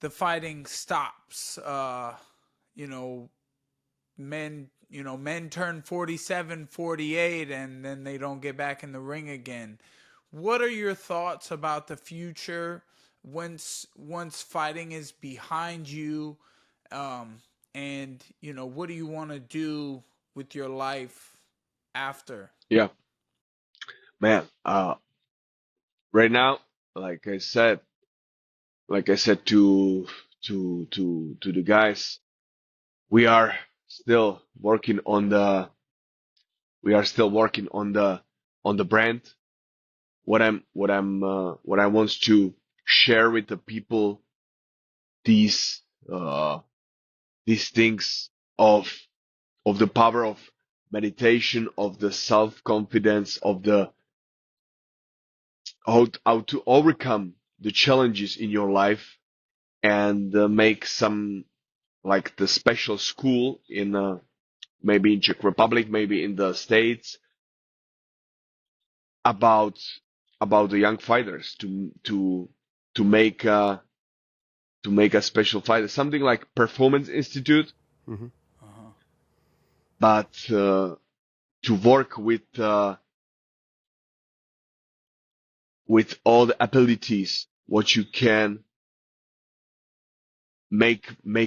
the fighting stops. You know, men turn 47, 48, and then they don't get back in the ring again. What are your thoughts about the future once fighting is behind you? And what do you want to do with your life after? yeah, man. Right now, like I said, to the guys, we are still working on the on the brand. What I want to share with the people, these uh these things of the power of meditation, of the self confidence, of the how to overcome the challenges in your life, and make some like the special school in maybe in Czech Republic, maybe in the States, about the young fighters to make make a special fighter, something like Performance Institute, Mhm. but to work with all the abilities, what you can make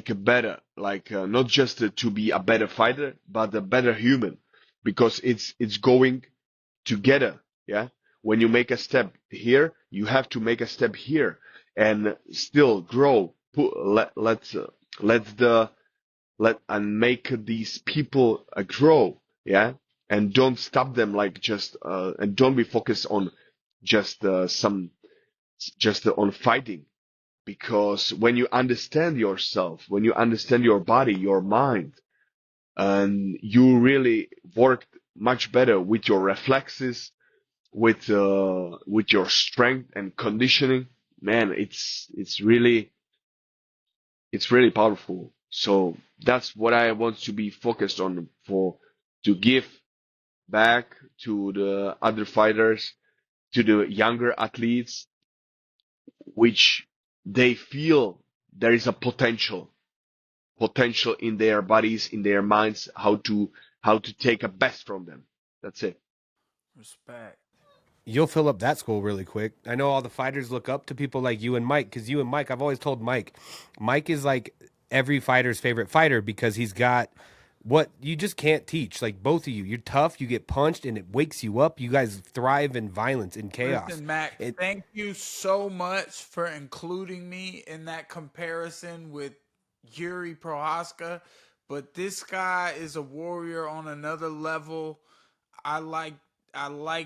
a better, like not just to be a better fighter, but a better human, because it's going together. Yeah, when you make a step here, you have to make a step here, and still grow. Let and make these people grow. Yeah, and don't stop them, like just and don't be focused on just on fighting. Because when you understand yourself, when you understand your body, your mind, and you really work much better with your reflexes, with your strength and conditioning, man, it's really powerful. So that's what I want to be focused on, to give back to the other fighters, to the younger athletes, which they feel there is a potential in their bodies, in their minds, how to take a best from them. That's it. Respect. You'll fill up that school really quick. I know all the fighters look up to people like you and Mike, because you and Mike, I've always told Mike is like every fighter's favorite fighter, because he's got what you just can't teach. Like both of you, you're tough, you get punched, and it wakes you up. You guys thrive in violence and chaos. Listen, Mac, thank you so much for including me in that comparison with Jiri Prochazka. But this guy is a warrior on another level. I like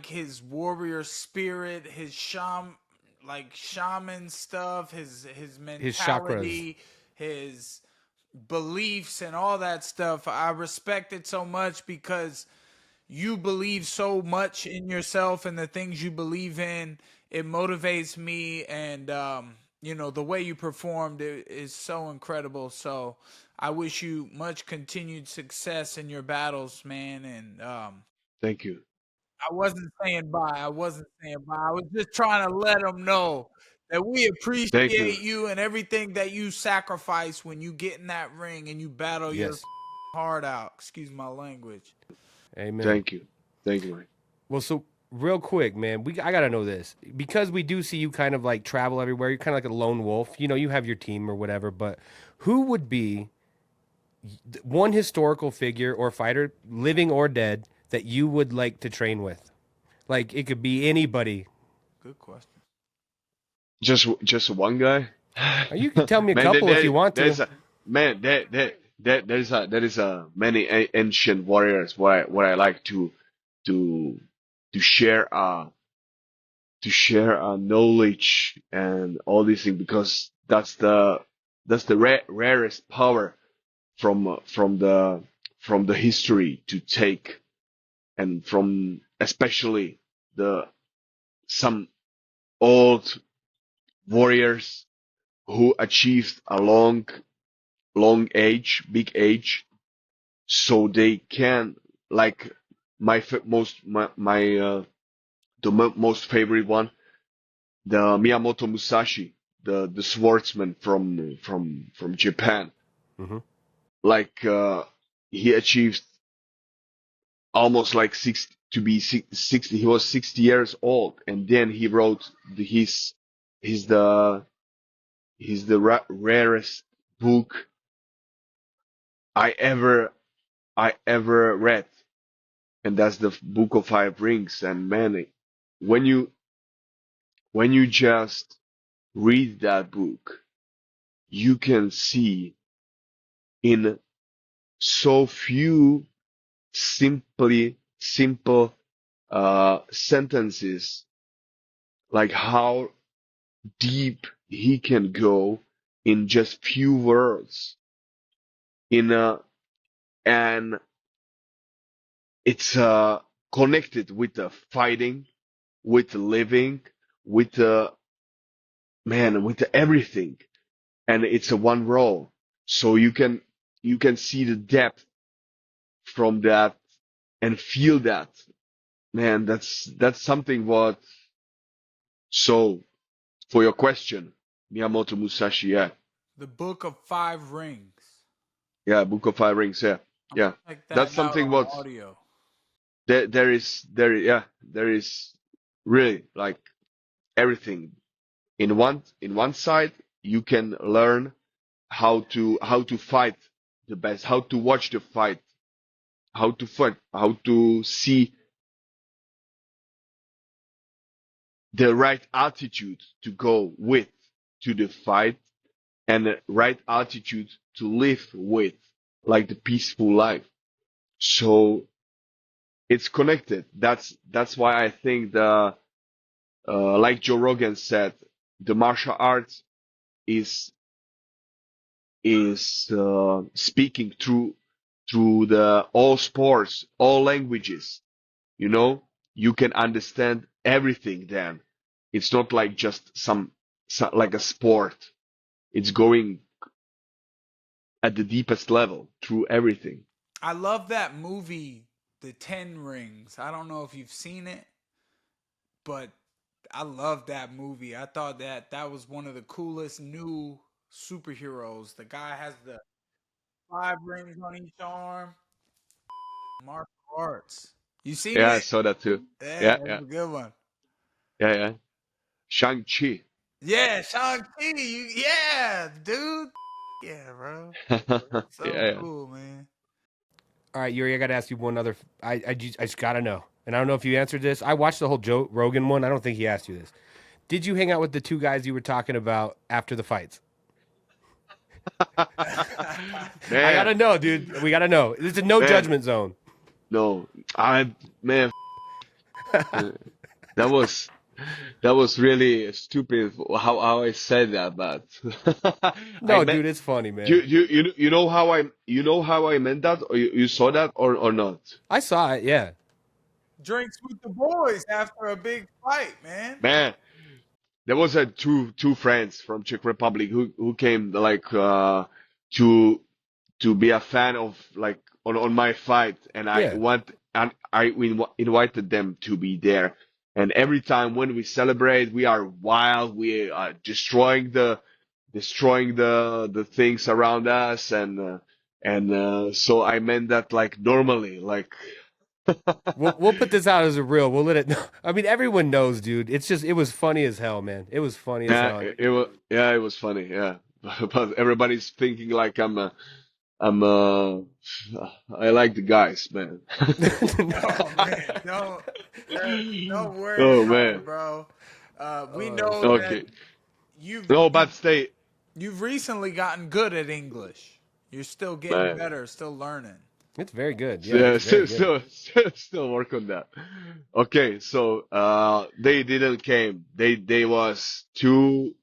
his warrior spirit, his shaman stuff, his mentality, his beliefs, and all that stuff. I respect it so much because you believe so much in yourself and the things you believe in. It motivates me, and the way you performed is so incredible. So I wish you much continued success in your battles, man. And Thank you. I wasn't saying bye. I wasn't saying bye. I was just trying to let them know that we Thank you. appreciate you and everything that you sacrifice when you get in that ring and you battle your Yes. heart out. Excuse my language. Amen. Thank you, Mike. Well, so real quick, man, I gotta know this, because we do see you kind of like travel everywhere. You're kind of like a lone wolf. You know, you have your team or whatever. But who would be one historical figure or fighter, living or dead, that you would like to train with? Like it could be anybody. Good question. Just one guy. You can tell me a Man, couple if you want there's to. a man. There is a many ancient warriors. What I like to share knowledge and all these things, because that's the rarest power from the history to take, and from especially the some old warriors who achieved a big age, so they can, like most favorite one, the Miyamoto Musashi, the swordsman from Japan. Mm-hmm. Like he achieved almost like 60. He was 60 years old, and then he wrote he's the rarest book I ever read, and that's the Book of Five Rings. And man, when you just read that book, you can see in so few simple sentences, like how deep he can go in just few words, and it's connected with the fighting, with the living, with the with the everything, and it's a one role. So you can see the depth from that and feel that. Man, that's something what. So for your question, Miyamoto Musashi, yeah. The Book of Five Rings. Yeah, Book of Five Rings. Yeah, yeah. Check that That's out something on what audio. there is really like everything in one side. You can learn how to fight the best, how to watch the fight, how to fight, how to see the right attitude to go with to the fight, and the right attitude to live with, like the peaceful life. So it's connected. That's why I think like Joe Rogan said, the martial arts is speaking through the all sports, all languages. You know, you can understand everything. Then it's not like just some like a sport. It's going at the deepest level through everything. I love that movie, The Ten Rings. I don't know if you've seen it, but I love that movie. I thought that was one of the coolest new superheroes. The guy has the five rings on each arm. Martial arts. You seen Yeah, I it? saw that too. Yeah, Yeah, that's yeah, a good one. yeah, yeah. Shang-Chi. Yeah, Shang-Chi. Yeah, dude. Yeah, bro. Yeah, So yeah. cool, man. All right, Yuri, I got to ask you one other. I just got to know. And I don't know if you answered this. I watched the whole Joe Rogan one. I don't think he asked you this. Did you hang out with the two guys you were talking about after the fights? I got Man, to know, dude. We got to know. It's a no man, judgment zone. no, man, uh, that was really stupid how I said that, but I No, meant dude, it's funny, you man. you know how I meant that, or you saw that or not? I saw it, yeah. Drinks with the boys after a big fight, man. Man, there was a two friends from Czech Republic who came like to be a fan of like on my fight, and Yeah. I invited them to be there. And every time when we celebrate, we are wild. We are destroying the things around us, and so I meant that like normally, like We'll put this out as a reel. We'll let it know. I mean, everyone knows, dude. It's just it was funny as hell, man. It was funny as yeah, hell. it was funny, yeah. But everybody's thinking like I like the guys, man. Oh man, don't worry Oh about it, man. bro. We Oh know that Okay. you've No, you've but stay, you've recently gotten good at English. You're still getting man. better, still learning. it's very good. Yeah, Yeah, it's very good. still work on that. Okay, so they didn't came. They was too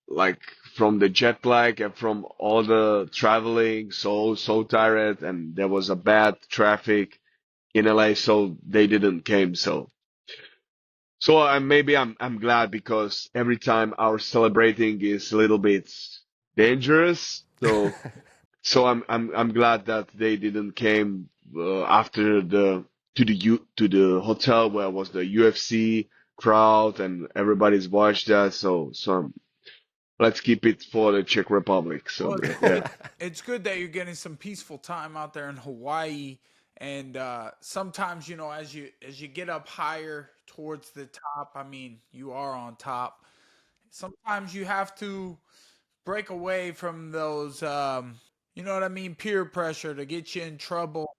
like from the jet lag and from all the traveling, so tired, and there was a bad traffic in LA, so they didn't came. So I'm glad, because every time our celebrating is a little bit dangerous. So I'm glad that they didn't came after the to the hotel where was the UFC crowd and everybody's watched that. Let's keep it for the Czech Republic. So Well, yeah, it's good that you're getting some peaceful time out there in Hawaii. And sometimes, as you get up higher towards the top, I mean, you are on top. Sometimes you have to break away from those, you know what I mean, peer pressure to get you in trouble,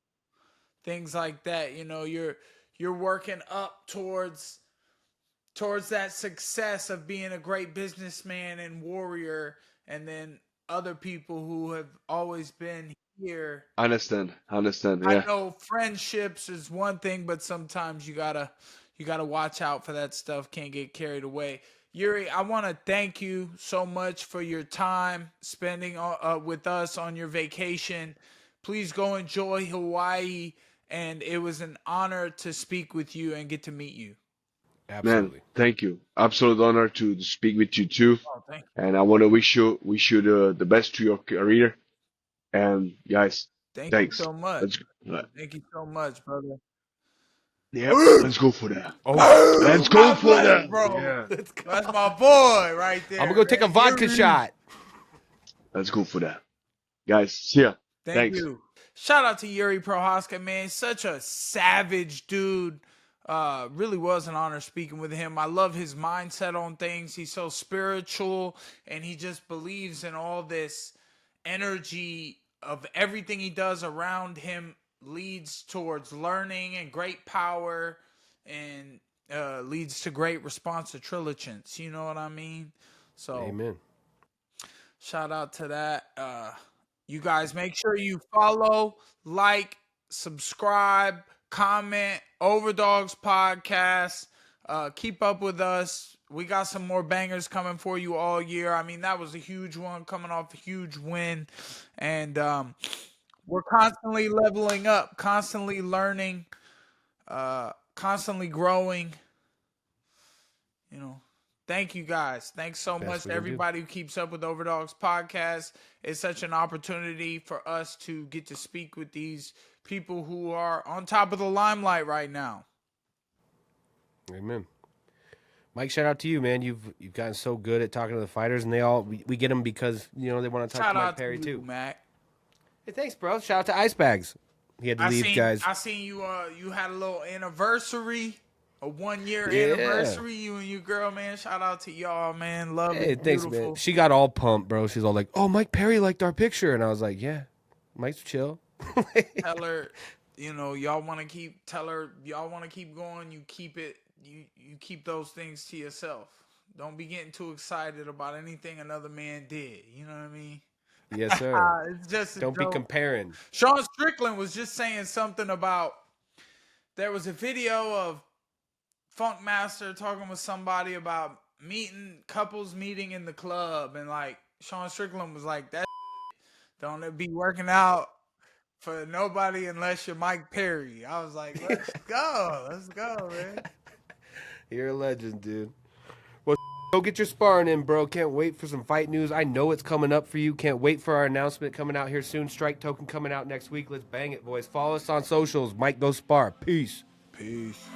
things like that. You're working up towards that success of being a great businessman and warrior, and then other people who have always been here. understand. I Yeah, know friendships is one thing, but sometimes you gotta watch out for that stuff. Can't get carried away. Jiri, I want to thank you so much for your time spending with us on your vacation. Please go enjoy Hawaii, and it was an honor to speak with you and get to meet you. man, Absolutely. thank you. Absolute honor to speak with you too. Oh, thank And I want to wish you the best to your career. And guys, Thank you thanks. so much. Let's. Thank you so much, brother. Yeah, let's go for that. Oh, Let's go for My that, bro. Yeah. That's my boy right there. I'm gonna go take a man. vodka Jiri. shot. Let's go for that, guys. See ya. Thank Thanks. you. Shout out to Jiri Prochazka, man. Such a savage dude. Really was an honor speaking with him. I love his mindset on things. He's so spiritual, and he just believes in all this energy of everything he does around him leads towards learning and great power, and leads to great response to trillichance. You know what I mean? So, Amen. shout out to that. You guys make sure you follow, like, subscribe, comment, Overdogs Podcast. Keep up with us. We got some more bangers coming for you all year. I mean, that was a huge one, coming off a huge win. And we're constantly leveling up, constantly learning, constantly growing. You know, thank you guys. Thanks so Best much we to can everybody who keeps up with Overdogs Podcast. It's such an opportunity for us to get to speak with these people who are on top of the limelight right now. Amen. Mike, shout out to you, man. You've gotten so good at talking to the fighters, and we get them because they want to talk Shout to Mike out Perry to you, too. Mac. Hey, thanks, bro. Shout out to Ice Bags. He had to leave, guys. I seen you. You had a little anniversary, a 1 year Yeah. anniversary. You and your girl, man. Shout out to y'all, man. Love Hey, it. thanks, Beautiful. man. She got all pumped, bro. She's all like, "Oh, Mike Perry liked our picture," and I was like, "Yeah, Mike's chill." Tell her, y'all want to keep. Tell her, y'all want to keep going. You keep it. You keep those things to yourself. Don't be getting too excited about anything another man did. You know what I mean? Yes, sir. It's just a Don't be joke. comparing. Sean Strickland was just saying something about there was a video of Funk Master talking with somebody about couples meeting in the club, and like Sean Strickland was like, that don't be working out for nobody unless you're Mike Perry. I was like, let's go, man. You're a legend, dude. Well, go get your sparring in, bro. Can't wait for some fight news. I know it's coming up for you. Can't wait for our announcement coming out here soon. Strike Token coming out next week. Let's bang it, boys. Follow us on socials. Mike Go Spar. Peace. Peace.